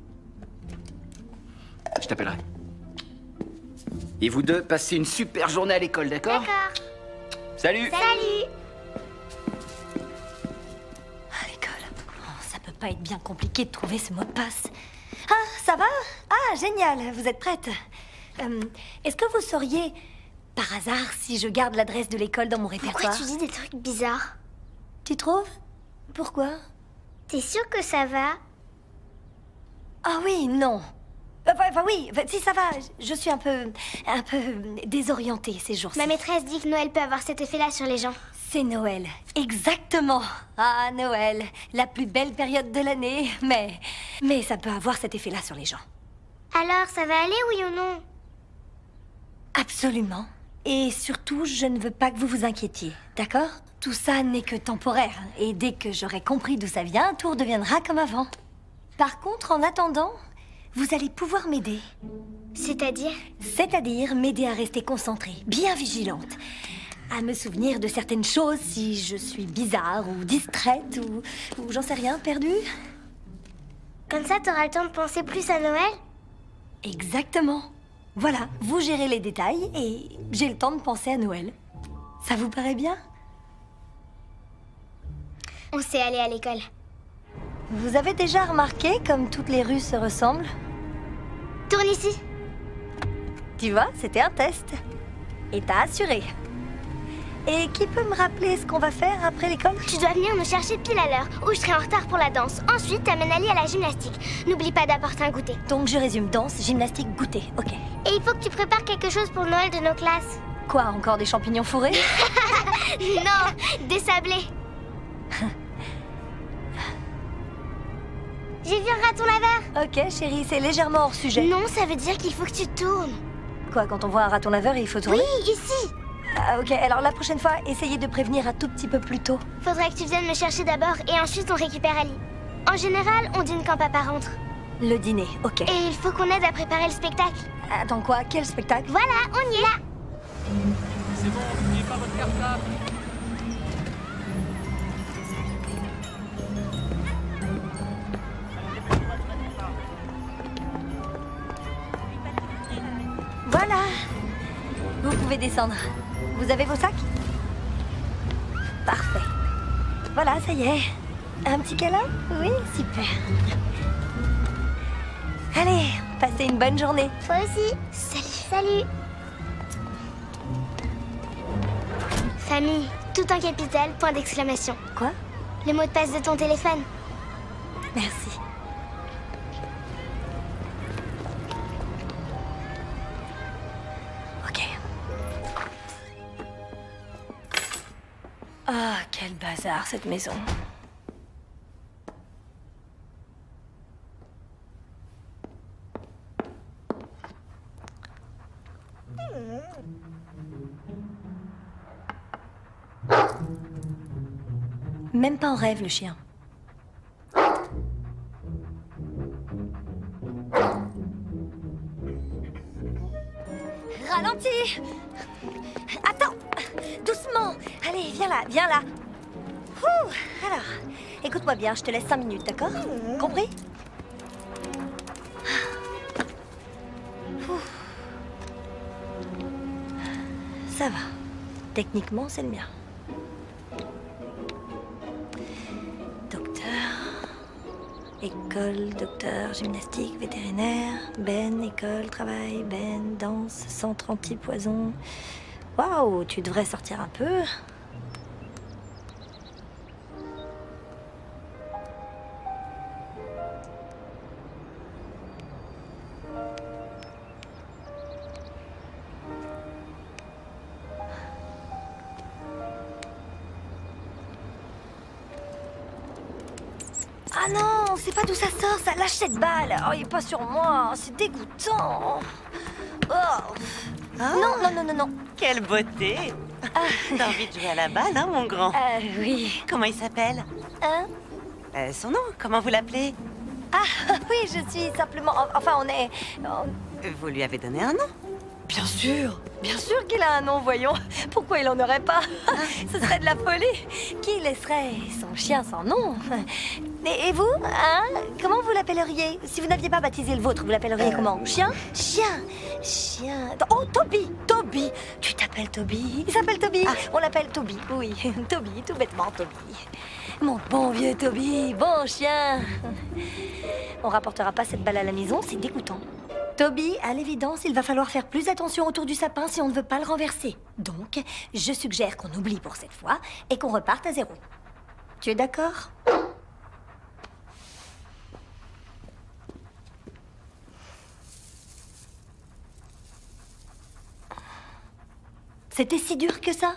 Je t'appellerai. Et vous deux, passez une super journée à l'école, d'accord? D'accord. Salut! Salut! À l'école. Oh, ça peut pas être bien compliqué de trouver ce mot de passe. Ah, ça va? Ah, génial, vous êtes prête. Est-ce que vous sauriez, par hasard, si je garde l'adresse de l'école dans mon répertoire? Pourquoi tu dis des trucs bizarres? Tu trouves? Pourquoi? T'es sûre que ça va? Ah oui, non. Enfin oui, si ça va, je suis un peu désorientée ces jours-ci. Ma maîtresse dit que Noël peut avoir cet effet-là sur les gens. C'est Noël, exactement. Ah, Noël, la plus belle période de l'année, mais ça peut avoir cet effet-là sur les gens. Alors, ça va aller, oui ou non? Absolument. Et surtout, je ne veux pas que vous vous inquiétiez, d'accord? Tout ça n'est que temporaire, et dès que j'aurai compris d'où ça vient, tout redeviendra comme avant. Par contre, en attendant, vous allez pouvoir m'aider. C'est-à-dire? C'est-à-dire m'aider à rester concentrée, bien vigilante, à me souvenir de certaines choses si je suis bizarre ou distraite ou j'en sais rien, perdue. Comme ça, t'auras le temps de penser plus à Noël? Exactement. Voilà, vous gérez les détails et j'ai le temps de penser à Noël. Ça vous paraît bien? On sait aller à l'école. Vous avez déjà remarqué comme toutes les rues se ressemblent? Tourne ici. Tu vois, c'était un test. Et t'as assuré. Et qui peut me rappeler ce qu'on va faire après l'école? Tu dois venir me chercher pile à l'heure, ou je serai en retard pour la danse. Ensuite, t'amènes Ali à la gymnastique. N'oublie pas d'apporter un goûter. Donc je résume, danse, gymnastique, goûter, ok. Et il faut que tu prépares quelque chose pour Noël de nos classes. Quoi, encore des champignons fourrés? Non, des sablés. J'ai vu un raton laveur. Ok, chérie, c'est légèrement hors sujet. Non, ça veut dire qu'il faut que tu tournes. Quoi, quand on voit un raton laveur, il faut tourner? Oui, ici. Ah, ok, alors la prochaine fois, essayez de prévenir un tout petit peu plus tôt. Faudrait que tu viennes me chercher d'abord et ensuite on récupère Ali. En général, on dîne quand papa rentre. Le dîner, ok. Et il faut qu'on aide à préparer le spectacle. Attends quoi? Quel spectacle? Voilà, on y est là. C'est bon, n'oubliez pas votre cartable. Voilà. Vous pouvez descendre. Vous avez vos sacs? Parfait. Voilà, ça y est. Un petit câlin? Oui, super. Allez, passez une bonne journée. Toi aussi. Salut. Salut. Famille, Tout en capital, point d'exclamation. Quoi? Le mot de passe de ton téléphone. Merci. Ok. Ah, quel bazar cette maison. Même pas en rêve, le chien. Ralentis! Attends! Doucement! Allez, viens là, viens là. Ouh, alors, écoute-moi bien, je te laisse 5 minutes, d'accord? Compris? Ouh. Ça va. Techniquement, c'est le mien. École, docteur, gymnastique, vétérinaire, Ben, école, travail, Ben, danse, centre anti-poison. Waouh, tu devrais sortir un peu. Ah non, c'est pas d'où ça sort, ça lâche cette balle. Oh, il est pas sur moi, c'est dégoûtant. Oh. Non, non, non, non, non. Quelle beauté. T'as envie de jouer à la balle, hein, mon grand? Oui. Comment il s'appelle? Hein? Son nom, comment vous l'appelez? Ah, oui, je suis simplement... Enfin, on est... Vous lui avez donné un nom? Bien sûr qu'il a un nom, voyons. Pourquoi il en aurait pas? Ce serait de la folie. Qui laisserait son chien sans nom? Et vous, hein? Comment vous l'appelleriez? Si vous n'aviez pas baptisé le vôtre, vous l'appelleriez comment? Chien? Chien. Oh, Toby. Toby. Tu t'appelles Toby? Il s'appelle Toby. On l'appelle Toby, oui. Toby, tout bêtement, Toby. Mon bon vieux Toby, bon chien. On rapportera pas cette balle à la maison, c'est dégoûtant. Toby, à l'évidence, il va falloir faire plus attention autour du sapin si on ne veut pas le renverser. Donc, je suggère qu'on oublie pour cette fois et qu'on reparte à 0. Tu es d'accord? C'était si dur que ça?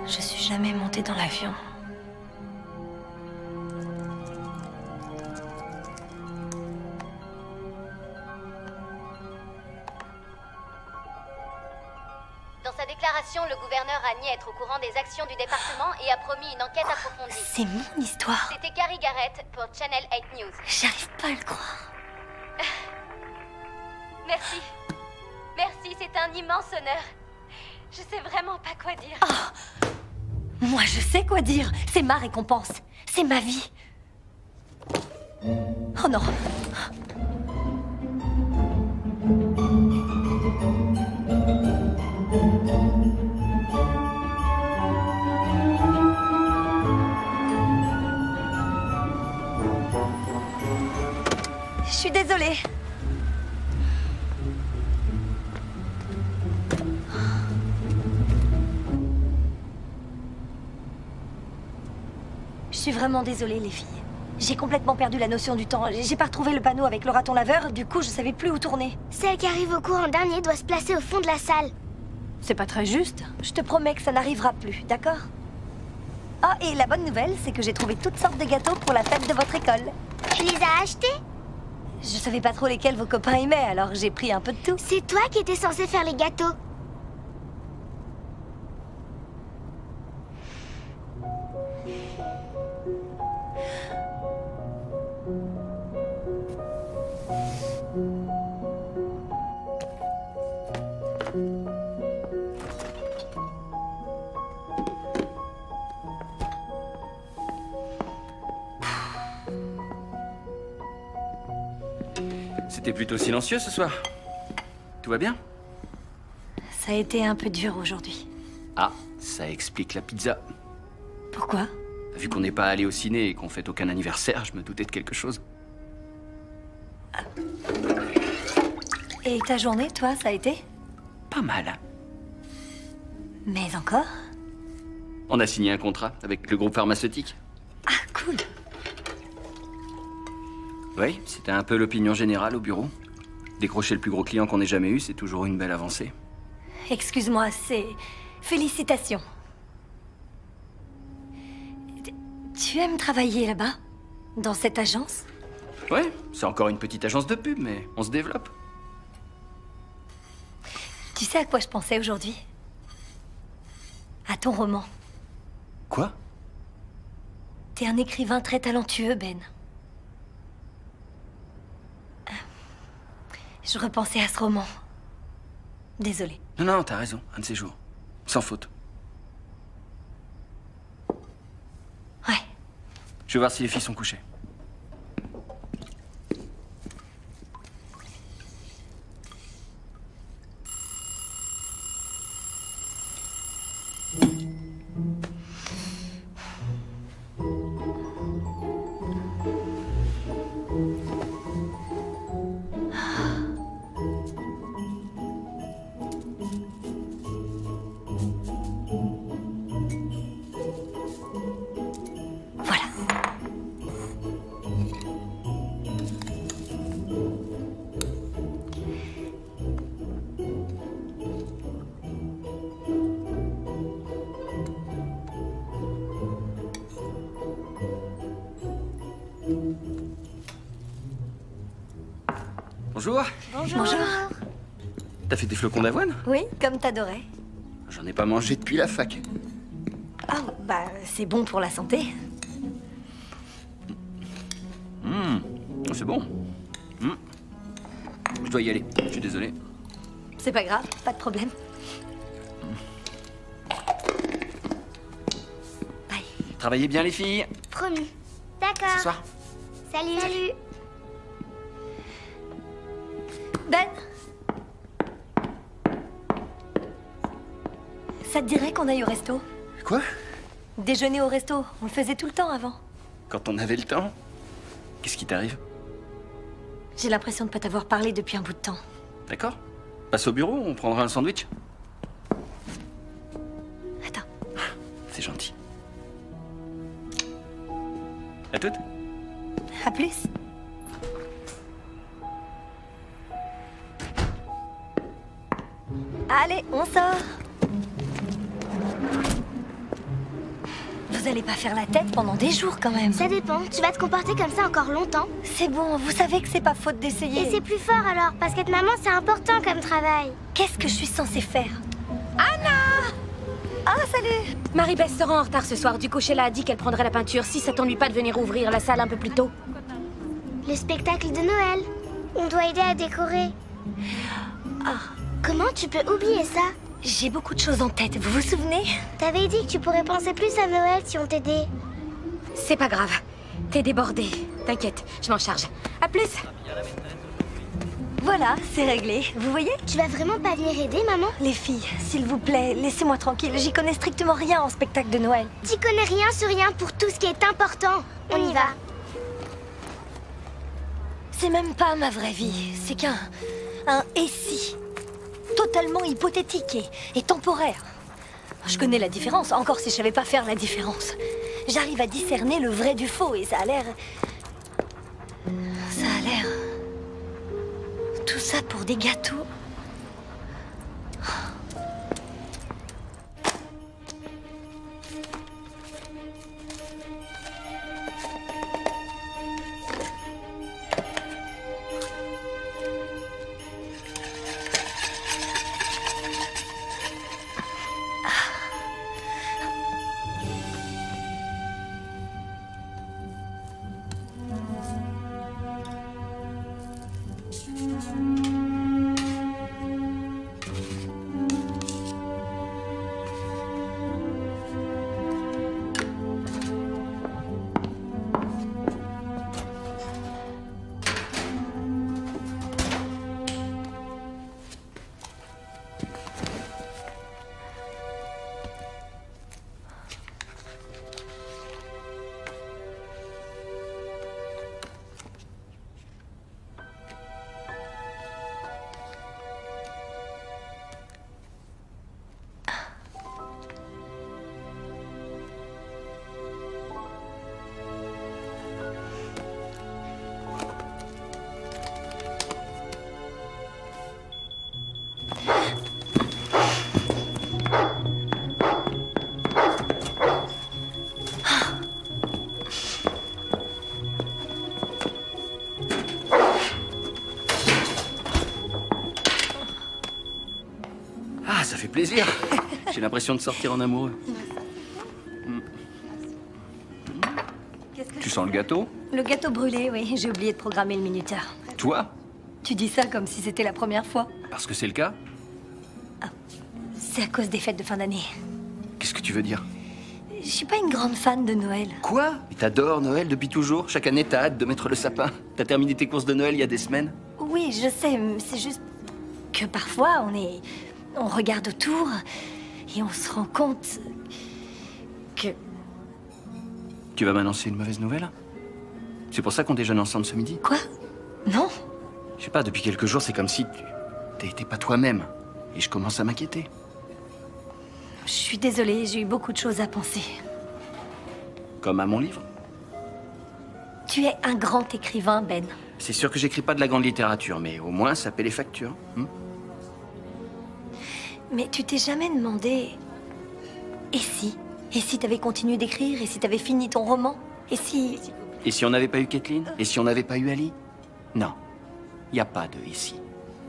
Je suis jamais montée dans l'avion. Dans sa déclaration, le gouverneur a nié être au courant des actions du département et a promis une enquête approfondie. C'est mon histoire. C'était Carrie Garrett pour Channel 8 News. J'arrive pas à le croire. Merci. Merci, c'est un immense honneur. Je sais vraiment pas quoi dire. Oh, moi, je sais quoi dire. C'est ma récompense. C'est ma vie. Oh non. Je suis désolée. Je suis vraiment désolée, les filles. J'ai complètement perdu la notion du temps. J'ai pas retrouvé le panneau avec le raton laveur, du coup je savais plus où tourner. Celle qui arrive au cours en dernier doit se placer au fond de la salle. C'est pas très juste. Je te promets que ça n'arrivera plus, d'accord? Oh, et la bonne nouvelle, c'est que j'ai trouvé toutes sortes de gâteaux pour la fête de votre école. Tu les as achetés? Je savais pas trop lesquels vos copains aimaient, alors j'ai pris un peu de tout. C'est toi qui étais censé faire les gâteaux. C'était plutôt silencieux ce soir. Tout va bien? Ça a été un peu dur aujourd'hui. Ah, ça explique la pizza. Pourquoi? Vu qu'on n'est pas allé au ciné et qu'on fête aucun anniversaire, je me doutais de quelque chose. Et ta journée, toi, ça a été? Pas mal. Mais encore? On a signé un contrat avec le groupe pharmaceutique. Ah, cool. Oui, c'était un peu l'opinion générale au bureau. Décrocher le plus gros client qu'on ait jamais eu, c'est toujours une belle avancée. Excuse-moi, c'est... Félicitations. Tu aimes travailler là-bas? Dans cette agence? Ouais, c'est encore une petite agence de pub, mais on se développe. Tu sais à quoi je pensais aujourd'hui? À ton roman. Quoi? T'es un écrivain très talentueux, Ben. Je repensais à ce roman. Désolée. Non, t'as raison, un de ces jours. Sans faute. Ouais. Je vais voir si les filles sont couchées. Bonjour. Bonjour. T'as fait des flocons d'avoine? Oui, comme t'adorais. J'en ai pas mangé depuis la fac. Ah, bah, c'est bon pour la santé. C'est bon. Je dois y aller, je suis désolé. C'est pas grave, pas de problème. Travaillez bien les filles. Promis. D'accord. Ce soir. Salut. Salut. Ben, ça te dirait qu'on aille au resto? Quoi? Déjeuner au resto, on le faisait tout le temps avant. Quand on avait le temps? Qu'est-ce qui t'arrive? J'ai l'impression de pas t'avoir parlé depuis un bout de temps. D'accord. Passe au bureau, on prendra un sandwich. Attends. C'est gentil. À toutes. À plus. Allez, on sort. Vous allez pas faire la tête pendant des jours quand même. Ça dépend. Tu vas te comporter comme ça encore longtemps. C'est bon, vous savez que c'est pas faute d'essayer. Et c'est plus fort alors, parce qu'être maman c'est important comme travail. Qu'est-ce que je suis censée faire? Anna! Ah, salut! Marie-Beth sera en retard ce soir. Du coup, Sheila a dit qu'elle prendrait la peinture si ça t'ennuie pas de venir ouvrir la salle un peu plus tôt. Le spectacle de Noël. On doit aider à décorer. Ah. Comment tu peux oublier ça? J'ai beaucoup de choses en tête, vous vous souvenez? T'avais dit que tu pourrais penser plus à Noël si on t'aidait. C'est pas grave. T'es débordée. T'inquiète, je m'en charge. À plus! Voilà, c'est réglé. Vous voyez? Tu vas vraiment pas venir aider, maman? Les filles, s'il vous plaît, laissez-moi tranquille. J'y connais strictement rien en spectacle de Noël. T'y connais rien sur rien pour tout ce qui est important. On y va. C'est même pas ma vraie vie. C'est qu'un... un « et si ». Totalement hypothétique et temporaire. Je connais la différence, encore si je savais pas faire la différence. J'arrive à discerner le vrai du faux et ça a l'air... Ça a l'air... Tout ça pour des gâteaux. Ah, ça fait plaisir. J'ai l'impression de sortir en amoureux. Tu sens le gâteau? Le gâteau brûlé, oui. J'ai oublié de programmer le minuteur. Toi? Tu dis ça comme si c'était la première fois. Parce que c'est le cas? C'est à cause des fêtes de fin d'année. Qu'est-ce que tu veux dire? Je suis pas une grande fan de Noël. Quoi? Mais t'adores Noël depuis toujours? Chaque année, t'as hâte de mettre le sapin. T'as terminé tes courses de Noël il y a des semaines? Oui, je sais. C'est juste que parfois, on regarde autour et on se rend compte que... Tu vas m'annoncer une mauvaise nouvelle? C'est pour ça qu'on déjeune ensemble ce midi? Quoi? Non. Je sais pas, depuis quelques jours, c'est comme si t'étais pas toi-même. Et je commence à m'inquiéter. Je suis désolée, j'ai eu beaucoup de choses à penser. Comme à mon livre? Tu es un grand écrivain, Ben. C'est sûr que j'écris pas de la grande littérature, mais au moins ça paie les factures. Mais tu t'es jamais demandé... Et si? Et si t'avais continué d'écrire? Et si t'avais fini ton roman? Et si... Et si on n'avait pas eu Kathleen? Et si on n'avait pas eu Ali? Non. Y a pas de « et si ».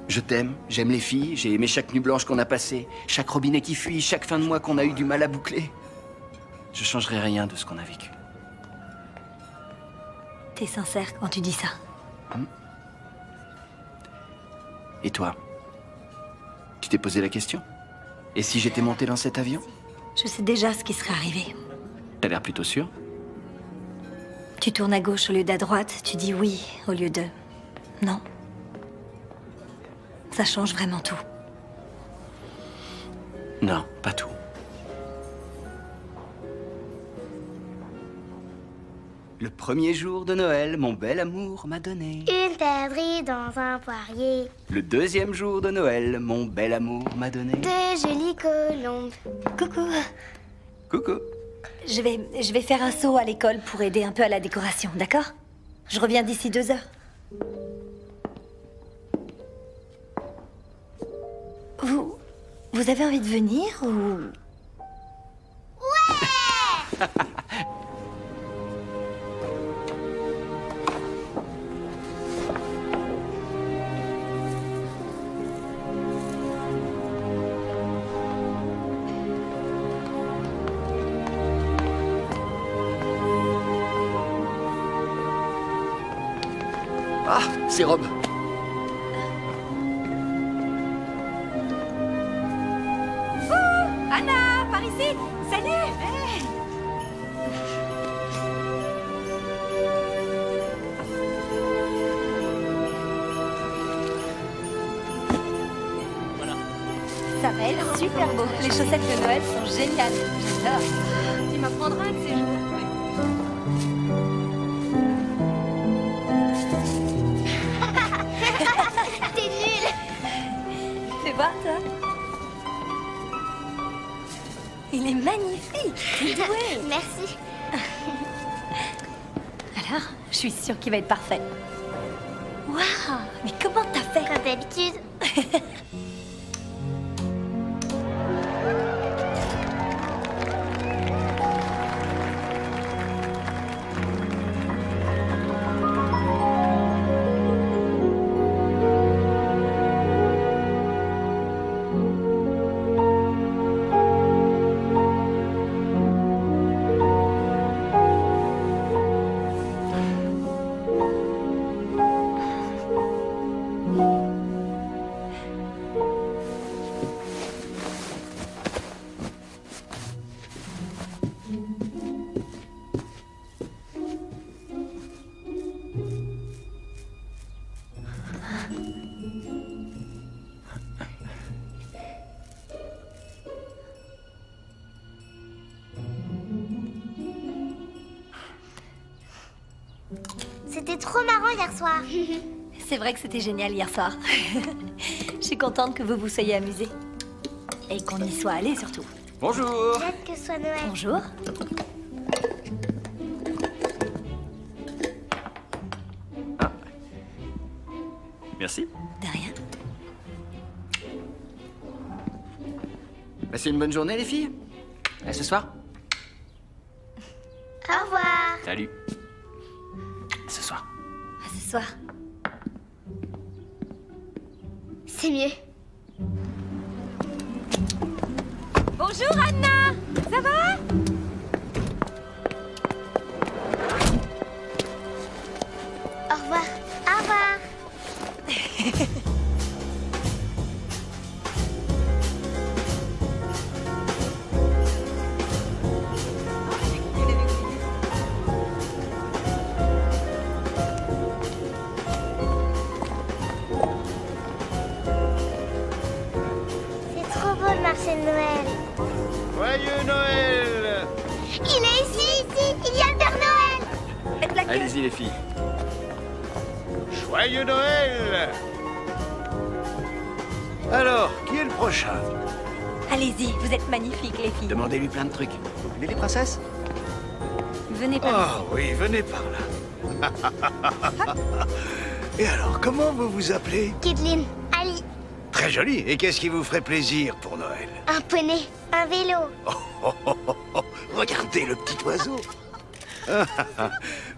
Je t'aime, j'aime les filles, j'ai aimé chaque nuit blanche qu'on a passée, chaque robinet qui fuit, chaque fin de mois qu'on a eu du mal à boucler. Je changerai rien de ce qu'on a vécu. T'es sincère quand tu dis ça. Et toi? Tu t'es posé la question? Et si j'étais monté dans cet avion? Je sais déjà ce qui serait arrivé. T'as l'air plutôt sûr? Tu tournes à gauche au lieu d'à droite, tu dis oui au lieu de... Non. Ça change vraiment tout. Non, pas tout. Le premier jour de Noël, mon bel amour m'a donné une perdrix dans un poirier. Le deuxième jour de Noël, mon bel amour m'a donné De jolies colombes. Coucou. Coucou. Je vais faire un saut à l'école pour aider un peu à la décoration, d'accord? Je reviens d'ici 2 heures. Vous avez envie de venir ou... Ouais. Ah, c'est Rob. Anna, par ici. Salut. Hey. Ça va être super beau. Les chaussettes de Noël sont géniales. J'adore. Tu m'apprendras un de ces jours. T'es nul. Fais voir, toi. Il est magnifique. T'es doué. Merci. Alors, je suis sûre qu'il va être parfait. Waouh. Mais comment t'as fait? Comme d'habitude. C'était trop marrant hier soir. C'est vrai que c'était génial hier soir. Je suis contente que vous vous soyez amusés. Et qu'on y soit allés surtout. Bonjour. J'ai hâte que ce soit Noël. Bonjour. Merci. De rien. Passez une bonne journée, les filles. À ce soir. Au revoir. Salut. À ce soir. À ce soir. C'est mieux. Bonjour Anna. Ça va? Au revoir. Au revoir. C'est trop beau le marché de Noël. Joyeux Noël! Il est ici, il y a le Père Noël. Faites la queue. Allez-y, les filles. Joyeux Noël! Alors, qui est le prochain? Allez-y, vous êtes magnifiques, les filles. Demandez-lui plein de trucs. Mais les princesses? Venez par Ah oui, venez par là. Et alors, comment vous vous appelez? Kathleen, Ali, Très joli. Et qu'est-ce qui vous ferait plaisir pour Noël? un poney, un vélo. Regardez le petit oiseau.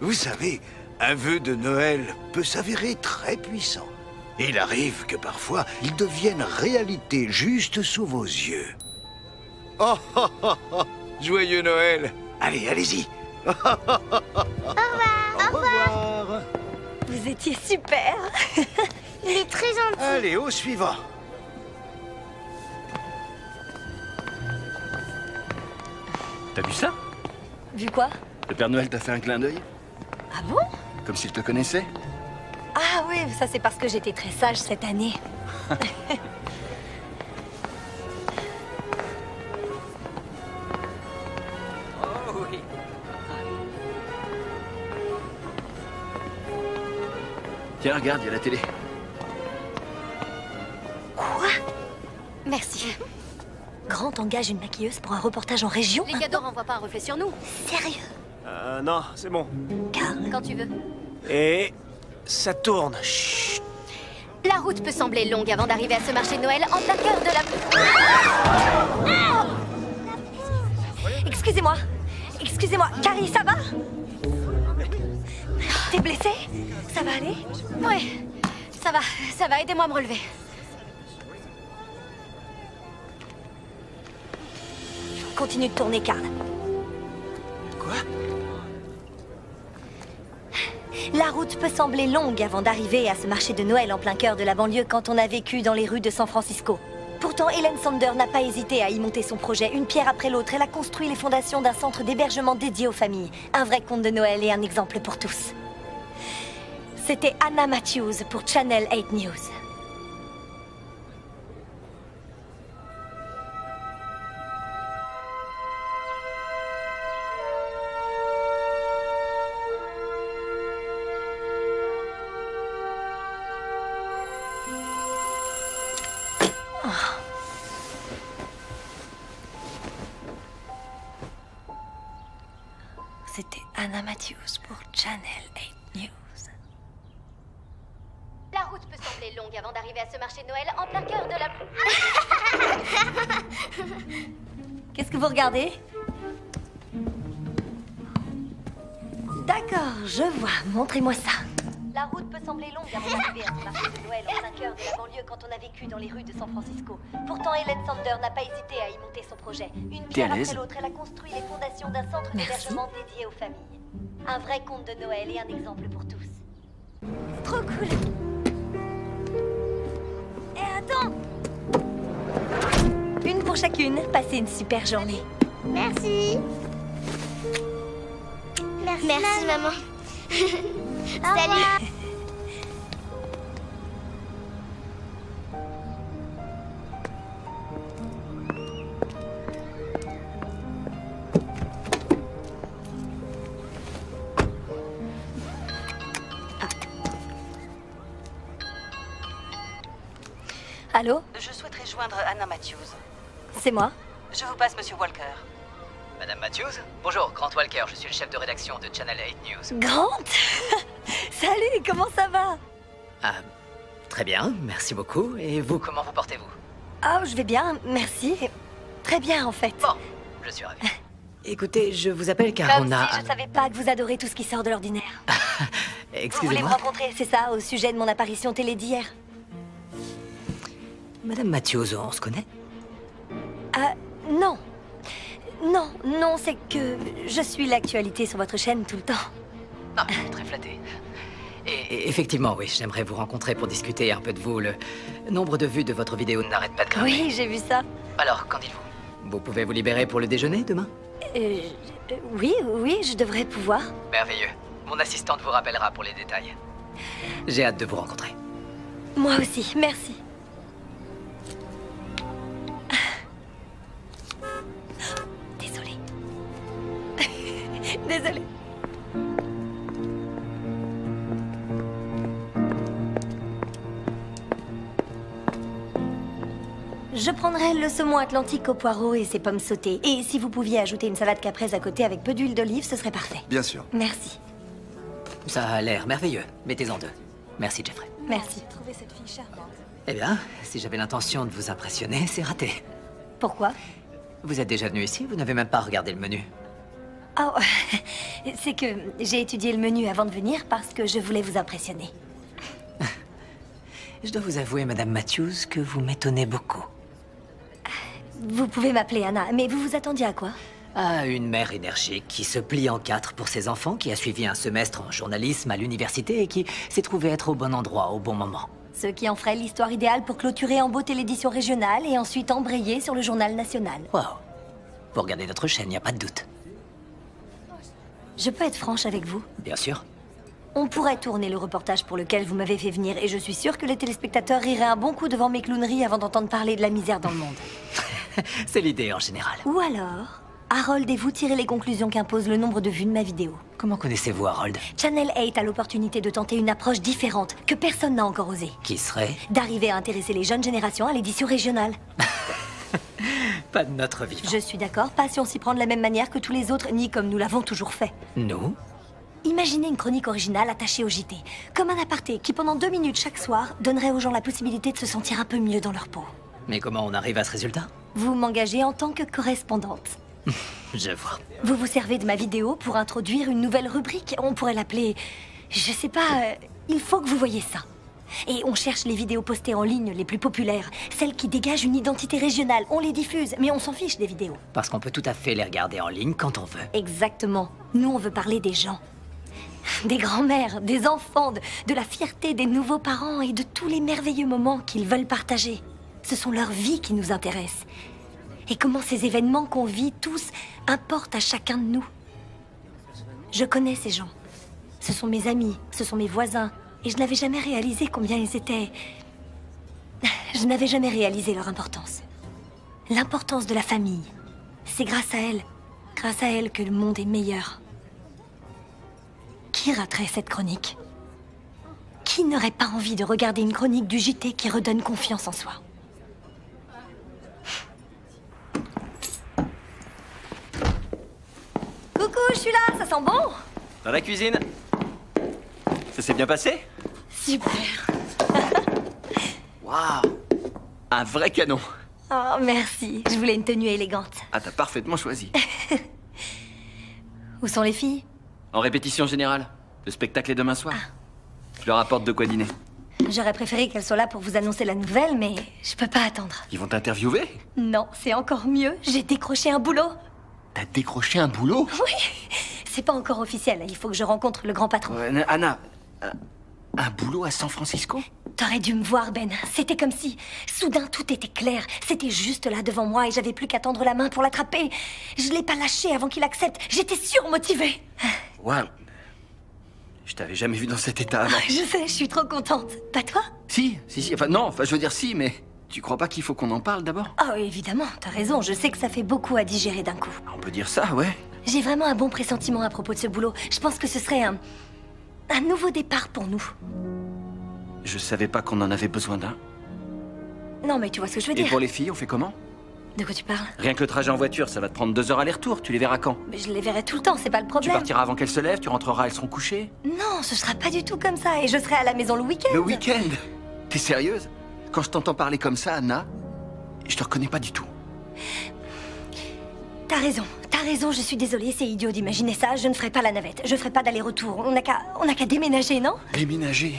Vous savez, un vœu de Noël peut s'avérer très puissant. Il arrive que parfois, il devienne réalité juste sous vos yeux. Joyeux Noël. Allez, allez-y. Au revoir. Au revoir. Vous étiez super. Il est très gentil. Allez, au suivant. T'as vu ça? Vu quoi? Le Père Noël t'a fait un clin d'œil? Ah bon? Comme s'il te connaissait? Ah oui, ça c'est parce que j'étais très sage cette année. Oh oui. Tiens, regarde, il y a la télé. Quoi? Merci. Grant engage une maquilleuse pour un reportage en région? Les cadeaux renvoient pas un reflet sur nous. Sérieux? Non, c'est bon. Quand tu veux. Et ça tourne. Chut. La route peut sembler longue avant d'arriver à ce marché de Noël en plein cœur de la... Excusez-moi. Excusez-moi. Carrie, ça va? T'es blessée? Ça va aller? Ouais, ça va, aidez-moi à me relever. Continue de tourner, Carl. Quoi? La route peut sembler longue avant d'arriver à ce marché de Noël en plein cœur de la banlieue quand on a vécu dans les rues de San Francisco. Pourtant, Hélène Sander n'a pas hésité à y monter son projet. Une pierre après l'autre, elle a construit les fondations d'un centre d'hébergement dédié aux familles. Un vrai conte de Noël et un exemple pour tous. C'était Anna Matthews pour Channel 8 News. C'était Anna Matthews pour Channel 8 News. La route peut sembler longue avant d'arriver à ce marché de Noël en plein cœur de la... Qu'est-ce que vous regardez? D'accord, je vois. Montrez-moi ça. La route peut sembler longue avant d'arriver à ce marché de Noël en plein cœur de la banlieue quand on a vécu dans les rues de San Francisco. Pourtant, Hélène Sander n'a pas hésité à y monter son projet. Une pierre après l'autre, elle a construit les fondations d'un centre d'hébergement dédié aux familles. Un vrai conte de Noël et un exemple pour tous. Trop cool. Et attends! Une pour chacune. Passez une super journée. Merci. Merci, maman. Salut. Allô? Je souhaiterais joindre Anna Matthews. C'est moi. Je vous passe Monsieur Walker. Madame Matthews? Bonjour, Grant Walker, je suis le chef de rédaction de Channel 8 News. Grant? Salut, comment ça va? Ah, très bien, merci beaucoup. Et vous, comment vous portez-vous? Ah, je vais bien, merci. Très bien, en fait. Bon, je suis ravi. Écoutez, je vous appelle car Comme on a... si je savais pas que vous adorez tout ce qui sort de l'ordinaire. Vous voulez me Excusez-moi. rencontrer, c'est ça, au sujet de mon apparition télé d'hier? Madame Matthews, on se connaît? Ah, Non. Non, non, c'est que je suis l'actualité sur votre chaîne tout le temps. Ah, je suis très flatté. Et effectivement, oui, j'aimerais vous rencontrer pour discuter un peu de vous. Le nombre de vues de votre vidéo n'arrête pas de grimper. Oui, j'ai vu ça. Alors, qu'en dites-vous? Vous pouvez vous libérer pour le déjeuner demain? Oui, je devrais pouvoir. Merveilleux. Mon assistante vous rappellera pour les détails. J'ai hâte de vous rencontrer. Moi aussi, merci. Désolée. Désolée. Je prendrais le saumon atlantique au poireau et ses pommes sautées. Et si vous pouviez ajouter une salade caprese à côté avec peu d'huile d'olive, ce serait parfait. Bien sûr. Merci. Ça a l'air merveilleux. Mettez-en 2. Merci, Jeffrey. Merci. J'ai trouvé cette fille charmante. Eh bien, si j'avais l'intention de vous impressionner, c'est raté. Pourquoi? Vous êtes déjà venu ici? Vous n'avez même pas regardé le menu. Oh, c'est que j'ai étudié le menu avant de venir parce que je voulais vous impressionner. Je dois vous avouer, Madame Matthews, que vous m'étonnez beaucoup. Vous pouvez m'appeler Anna, mais vous vous attendiez à quoi? À une mère énergique qui se plie en 4 pour ses enfants, qui a suivi un semestre en journalisme à l'université et qui s'est trouvé être au bon endroit au bon moment. Ce qui en ferait l'histoire idéale pour clôturer en beauté l'édition régionale et ensuite embrayer sur le journal national. Wow. Vous regardez notre chaîne, il n'y a pas de doute. Je peux être franche avec vous? Bien sûr. On pourrait tourner le reportage pour lequel vous m'avez fait venir et je suis sûre que les téléspectateurs riraient un bon coup devant mes clowneries avant d'entendre parler de la misère dans le monde. C'est l'idée en général. Ou alors, Harold et vous tirez les conclusions qu'impose le nombre de vues de ma vidéo. Comment connaissez-vous Harold? Channel 8 a l'opportunité de tenter une approche différente que personne n'a encore osé. Qui serait? D'arriver à intéresser les jeunes générations à l'édition régionale. Pas de notre vivant. Je suis d'accord, pas si on s'y prend de la même manière que tous les autres, ni comme nous l'avons toujours fait. Nous? Imaginez une chronique originale attachée au JT. Comme un aparté qui, pendant 2 minutes chaque soir, donnerait aux gens la possibilité de se sentir un peu mieux dans leur peau. Mais comment on arrive à ce résultat? Vous m'engagez en tant que correspondante. Je vois. Vous vous servez de ma vidéo pour introduire une nouvelle rubrique. On pourrait l'appeler... Je sais pas... il faut que vous voyez ça. Et on cherche les vidéos postées en ligne les plus populaires. Celles qui dégagent une identité régionale. On les diffuse, mais on s'en fiche des vidéos. Parce qu'on peut tout à fait les regarder en ligne quand on veut. Exactement. Nous, on veut parler des gens. Des grands-mères, des enfants, de la fierté des nouveaux parents et de tous les merveilleux moments qu'ils veulent partager. Ce sont leurs vies qui nous intéressent. Et comment ces événements qu'on vit tous importent à chacun de nous. Je connais ces gens. Ce sont mes amis, ce sont mes voisins. Et je n'avais jamais réalisé combien ils étaient... Je n'avais jamais réalisé leur importance. L'importance de la famille. C'est grâce à elle que le monde est meilleur. Qui raterait cette chronique? Qui n'aurait pas envie de regarder une chronique du JT qui redonne confiance en soi? Coucou, je suis là, ça sent bon? Dans la cuisine. Ça s'est bien passé? Super. Waouh! Un vrai canon. Oh, merci. Je voulais une tenue élégante. Ah, t'as parfaitement choisi. Où sont les filles? En répétition générale. Le spectacle est demain soir. Je leur apporte de quoi dîner. J'aurais préféré qu'elles soient là pour vous annoncer la nouvelle, mais je peux pas attendre. Ils vont t'interviewer? Non, c'est encore mieux. J'ai décroché un boulot. T'as décroché un boulot? Oui. C'est pas encore officiel. Il faut que je rencontre le grand patron. Anna, un boulot à San Francisco? T'aurais dû me voir, Ben. C'était comme si, soudain, tout était clair. C'était juste là devant moi et j'avais plus qu'à tendre la main pour l'attraper. Je l'ai pas lâché avant qu'il accepte. J'étais surmotivée. Waouh. Je t'avais jamais vu dans cet état avant. Je sais, je suis trop contente. Pas toi? Si. Enfin, non, je veux dire si, mais tu crois pas qu'il faut qu'on en parle d'abord? Oh, évidemment, t'as raison. Je sais que ça fait beaucoup à digérer d'un coup. On peut dire ça, ouais. J'ai vraiment un bon pressentiment à propos de ce boulot. Je pense que ce serait un nouveau départ pour nous. Je savais pas qu'on en avait besoin d'un. Non, mais tu vois ce que je veux Et dire. pour les filles, on fait comment? De quoi tu parles? Rien que le trajet en voiture, ça va te prendre 2 heures aller-retour. Tu les verras quand? Mais je les verrai tout le temps, c'est pas le Tu problème. partiras avant qu'elles se lèvent, tu rentreras, elles seront couchées. Non, ce sera pas du tout comme ça. Et je serai à la maison le week-end. Le week-end? T'es sérieuse? Quand je t'entends parler comme ça, Anna, je te reconnais pas du tout. T'as raison, je suis désolée, c'est idiot d'imaginer ça. Je ne ferai pas la navette, je ferai pas d'aller-retour. On n'a qu'à déménager, non? Déménager?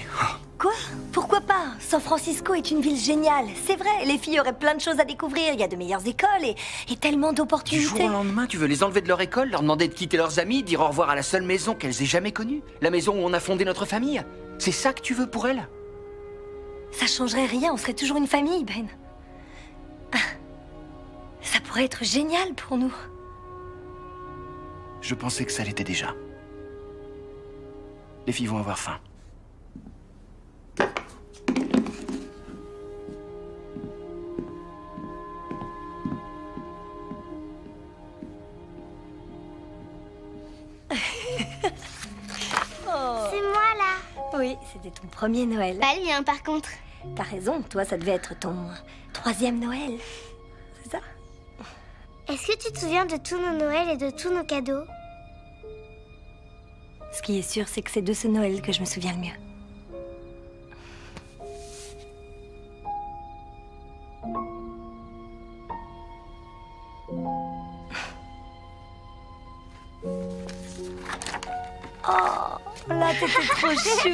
Quoi? Pourquoi pas? San Francisco est une ville géniale. C'est vrai, les filles auraient plein de choses à découvrir. Il y a de meilleures écoles et tellement Du jour d'opportunités. au lendemain, tu veux les enlever de leur école, leur demander de quitter leurs amis, dire au revoir à la seule maison qu'elles aient jamais connue? La maison où on a fondé notre famille? C'est ça que tu veux pour elles? Ça changerait rien, on serait toujours une famille, Ben. Ah. Ça pourrait être génial pour nous. Je pensais que ça l'était déjà. Les filles vont avoir faim. C'est moi là. Oui, c'était ton premier Noël. Pas le mien par contre. T'as raison, toi ça devait être ton 3e Noël. C'est ça? Est-ce que tu te souviens de tous nos Noëls et de tous nos cadeaux? Ce qui est sûr, c'est que c'est de ce Noël que je me souviens le mieux. Oh, là, t'étais trop chou.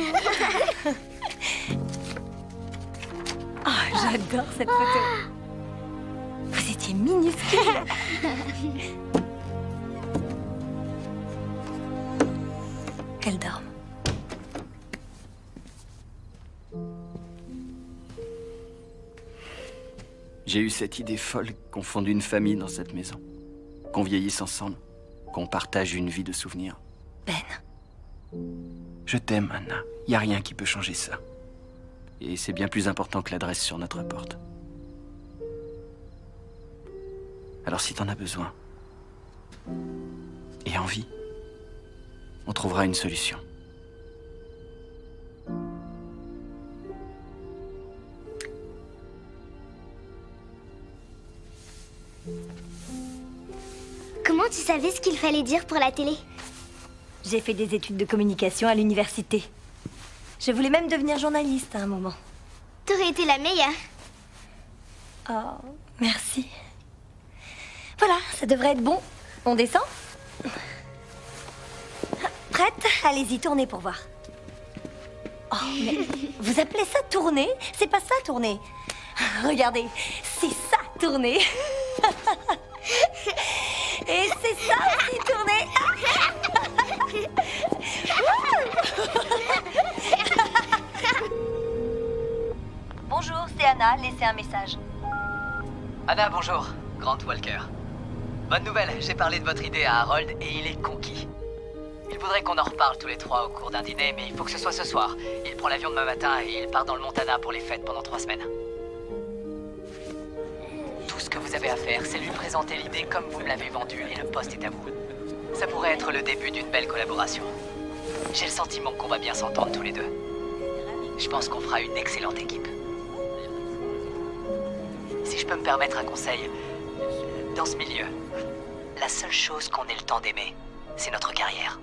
Oh, j'adore cette photo. Vous étiez minuscule. Qu'elle dorme. J'ai eu cette idée folle qu'on fonde une famille dans cette maison. Qu'on vieillisse ensemble. Qu'on partage une vie de souvenirs. Ben. Je t'aime, Anna. Y a rien qui peut changer ça. Et c'est bien plus important que l'adresse sur notre porte. Alors si t'en as besoin, et envie, on trouvera une solution. Comment tu savais ce qu'il fallait dire pour la télé? J'ai fait des études de communication à l'université. Je voulais même devenir journaliste à un moment. T'aurais été la meilleure. Oh, merci. Voilà, ça devrait être bon. On descend? Prête? Allez-y, tournez pour voir. Oh, mais vous appelez ça tourner? C'est pas ça, tourner. Regardez, c'est ça, tourner. Et c'est ça aussi, tourner. Bonjour, c'est Anna. Laissez un message. Anna, bonjour. Grant Walker. Bonne nouvelle, j'ai parlé de votre idée à Harold et il est conquis. Il voudrait qu'on en reparle tous les trois au cours d'un dîner, mais il faut que ce soit ce soir. Il prend l'avion demain matin et il part dans le Montana pour les fêtes pendant 3 semaines. Tout ce que vous avez à faire, c'est lui présenter l'idée comme vous me l'avez vendue et le poste est à vous. Ça pourrait être le début d'une belle collaboration. J'ai le sentiment qu'on va bien s'entendre tous les deux. Je pense qu'on fera une excellente équipe. Si je peux me permettre un conseil, dans ce milieu, la seule chose qu'on ait le temps d'aimer, c'est notre carrière.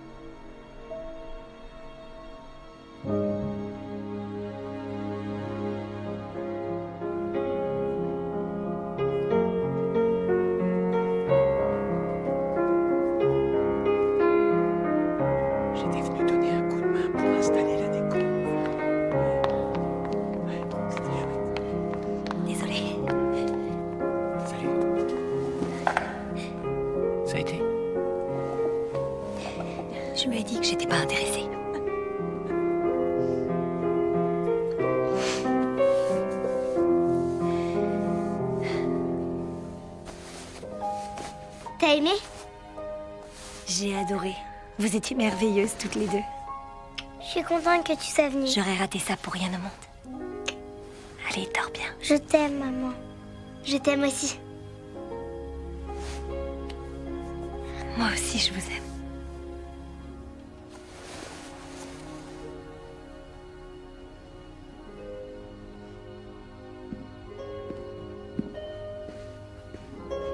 J'étais venu donner un coup de main pour installer la déco. Ouais, c'était chouette. Désolée. Salut. Ça a été? Je lui ai dit que j'étais pas intéressée. T'as aimé? J'ai adoré. Vous étiez merveilleuses toutes les deux. Je suis contente que tu sois venue. J'aurais raté ça pour rien au monde. Allez, dors bien. Je t'aime, maman. Je t'aime aussi. Moi aussi, je vous aime.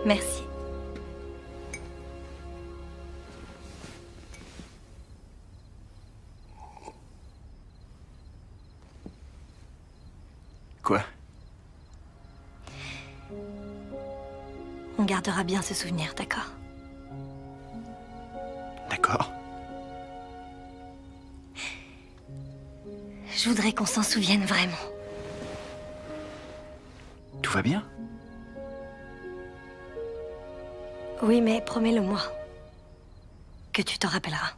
Merci. Quoi? On gardera bien ce souvenir, d'accord? D'accord. Je voudrais qu'on s'en souvienne vraiment. Tout va bien? Oui, mais promets-le-moi. Que tu t'en rappelleras.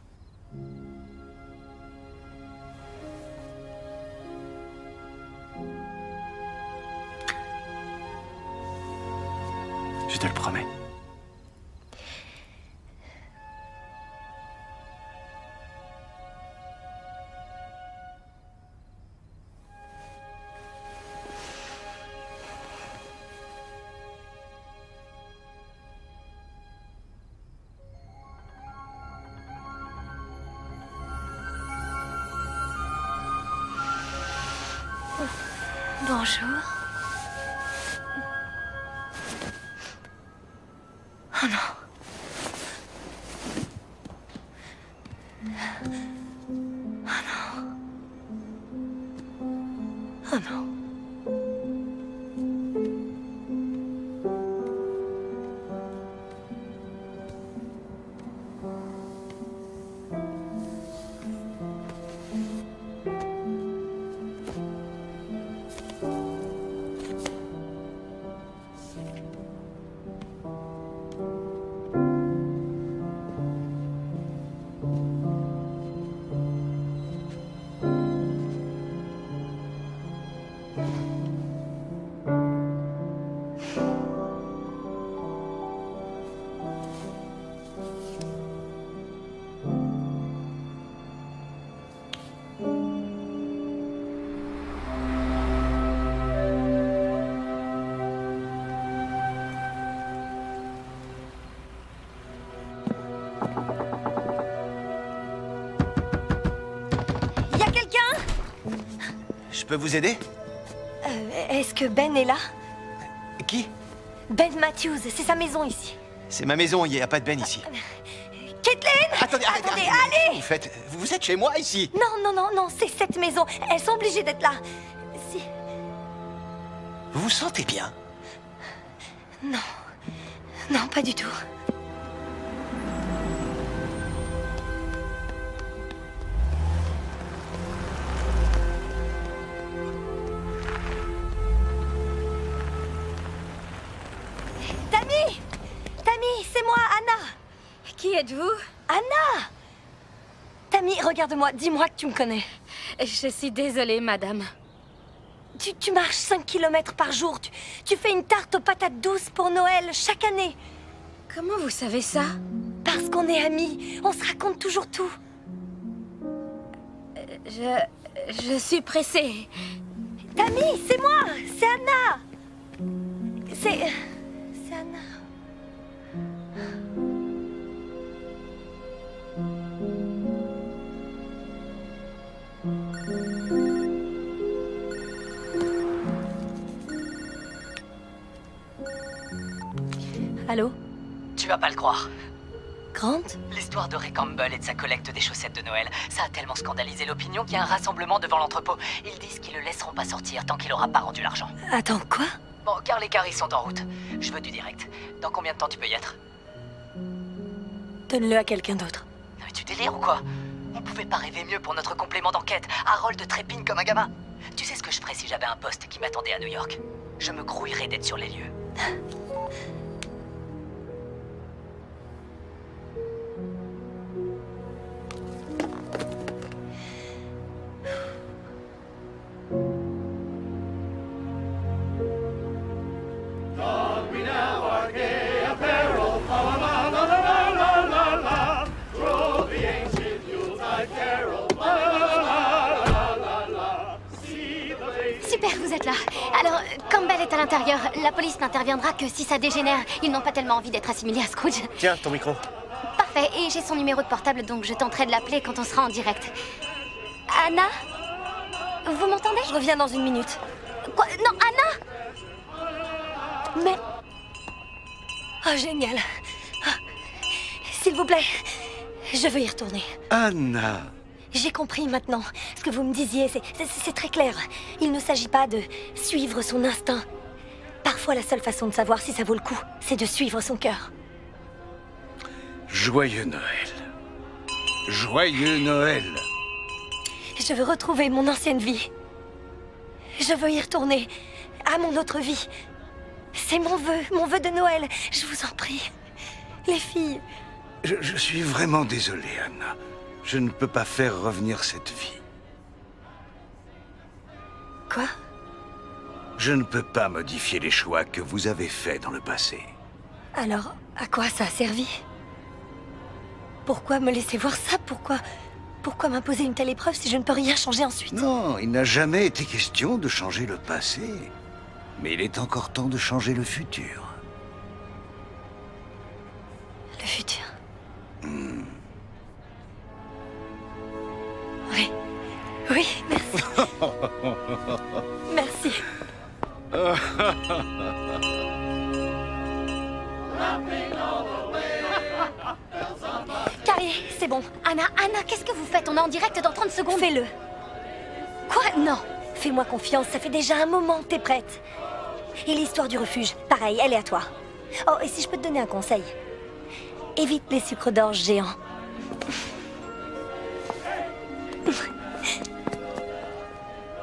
Je te le promets. Bonjour. Oh non. Oh non. Oh non. Je peux vous aider? Est-ce que Ben est là? Qui? Ben Matthews, c'est sa maison ici. C'est ma maison, il n'y a pas de Ben ici. Caitlin! Attendez, allez! Vous êtes chez moi ici? Non, c'est cette maison. Elles sont obligées d'être là. Si... Vous vous sentez bien? Non, pas du tout. Tammy, c'est moi, Anna. Qui êtes-vous? Anna! Tammy, regarde-moi, dis-moi que tu me connais. Je suis désolée, madame. Tu marches 5 km par jour. Tu fais une tarte aux patates douces pour Noël chaque année. Comment vous savez ça? Parce qu'on est amis. On se raconte toujours tout. Je suis pressée. Tammy, c'est moi. C'est Anna. C'est Anna. Allô? Tu vas pas le croire. Grant? L'histoire de Ray Campbell et de sa collecte des chaussettes de Noël, ça a tellement scandalisé l'opinion qu'il y a un rassemblement devant l'entrepôt. Ils disent qu'ils le laisseront pas sortir tant qu'il aura pas rendu l'argent. Attends, quoi? Bon, car les caries sont en route. Je veux du direct. Dans combien de temps tu peux y être? Donne-le à quelqu'un d'autre. Non mais tu délires ou quoi? On pouvait pas rêver mieux pour notre complément d'enquête. Harold trépigne comme un gamin. Tu sais ce que je ferais si j'avais un poste qui m'attendait à New York? Je me grouillerais d'être sur les lieux. Super, vous êtes là. Alors, Campbell est à l'intérieur. La police n'interviendra que si ça dégénère. Ils n'ont pas tellement envie d'être assimilés à Scrooge. Tiens, ton micro. Parfait, et j'ai son numéro de portable, donc je tenterai de l'appeler quand on sera en direct. Anna? Vous m'entendez? Je reviens dans une minute. Quoi? Non, Anna! Mais... Oh, génial. S'il vous plaît, je veux y retourner. Anna! J'ai compris maintenant. Ce que vous me disiez, c'est très clair. Il ne s'agit pas de suivre son instinct. Parfois, la seule façon de savoir si ça vaut le coup, c'est de suivre son cœur. Joyeux Noël. Joyeux Noël. Je veux retrouver mon ancienne vie. Je veux y retourner, à mon autre vie. C'est mon vœu de Noël. Je vous en prie. Les filles. Je suis vraiment désolé, Anna. Je ne peux pas faire revenir cette vie. Quoi? Je ne peux pas modifier les choix que vous avez faits dans le passé. Alors, à quoi ça a servi? Pourquoi me laisser voir ça? Pourquoi m'imposer une telle épreuve si je ne peux rien changer ensuite? Non, il n'a jamais été question de changer le passé. Mais il est encore temps de changer le futur. Le futur? Hmm. Oui. Oui, merci. Merci. Carrier, c'est bon. Anna, qu'est-ce que vous faites? On est en direct dans 30 secondes. Fais-le. Quoi? Non. Fais-moi confiance, ça fait déjà un moment que t'es prête. Et l'histoire du refuge, pareil, elle est à toi. Oh, et si je peux te donner un conseil? Évite les sucres d'orge géants.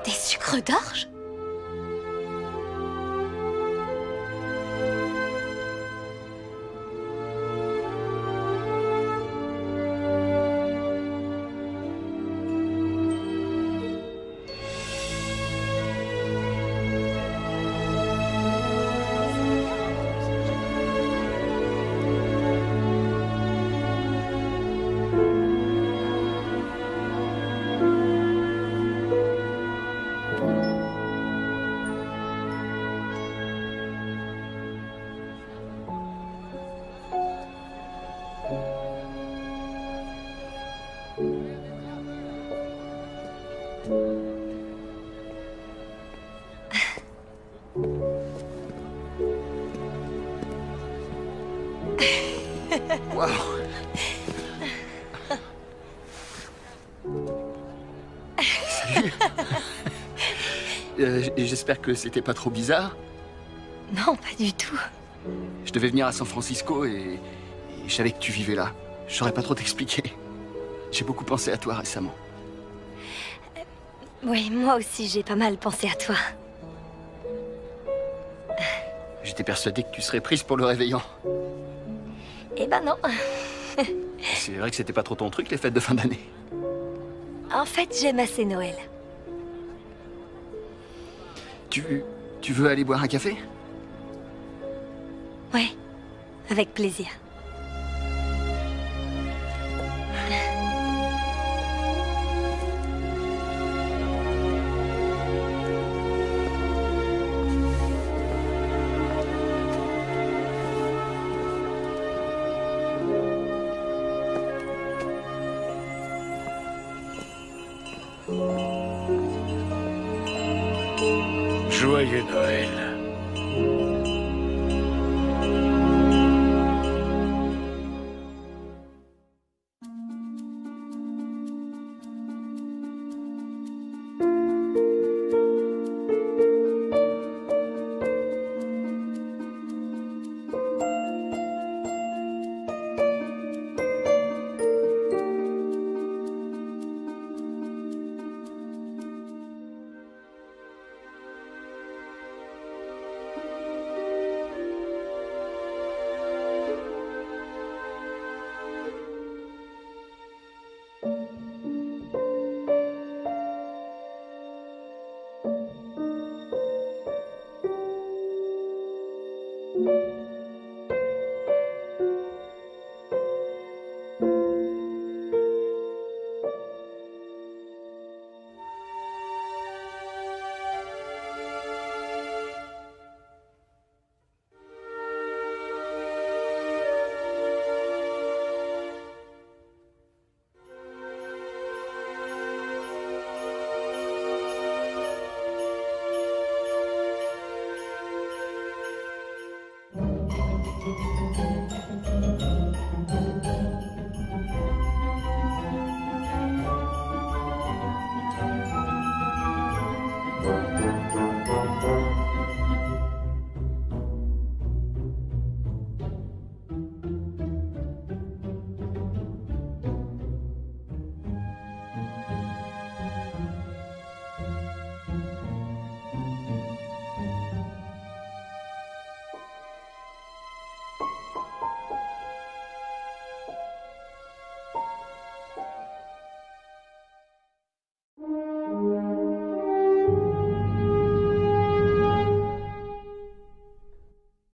Des sucres d'orge? Waouh. Salut. J'espère que c'était pas trop bizarre. Non, pas du tout. Je devais venir à San Francisco et je savais que tu vivais là. Je saurais pas trop t'expliquer. J'ai beaucoup pensé à toi récemment. Oui, moi aussi, j'ai pas mal pensé à toi. J'étais persuadé que tu serais prise pour le réveillon. Eh ben non. C'est vrai que c'était pas trop ton truc, les fêtes de fin d'année. En fait, j'aime assez Noël. Tu veux aller boire un café? Ouais, avec plaisir. Joyeux Noël.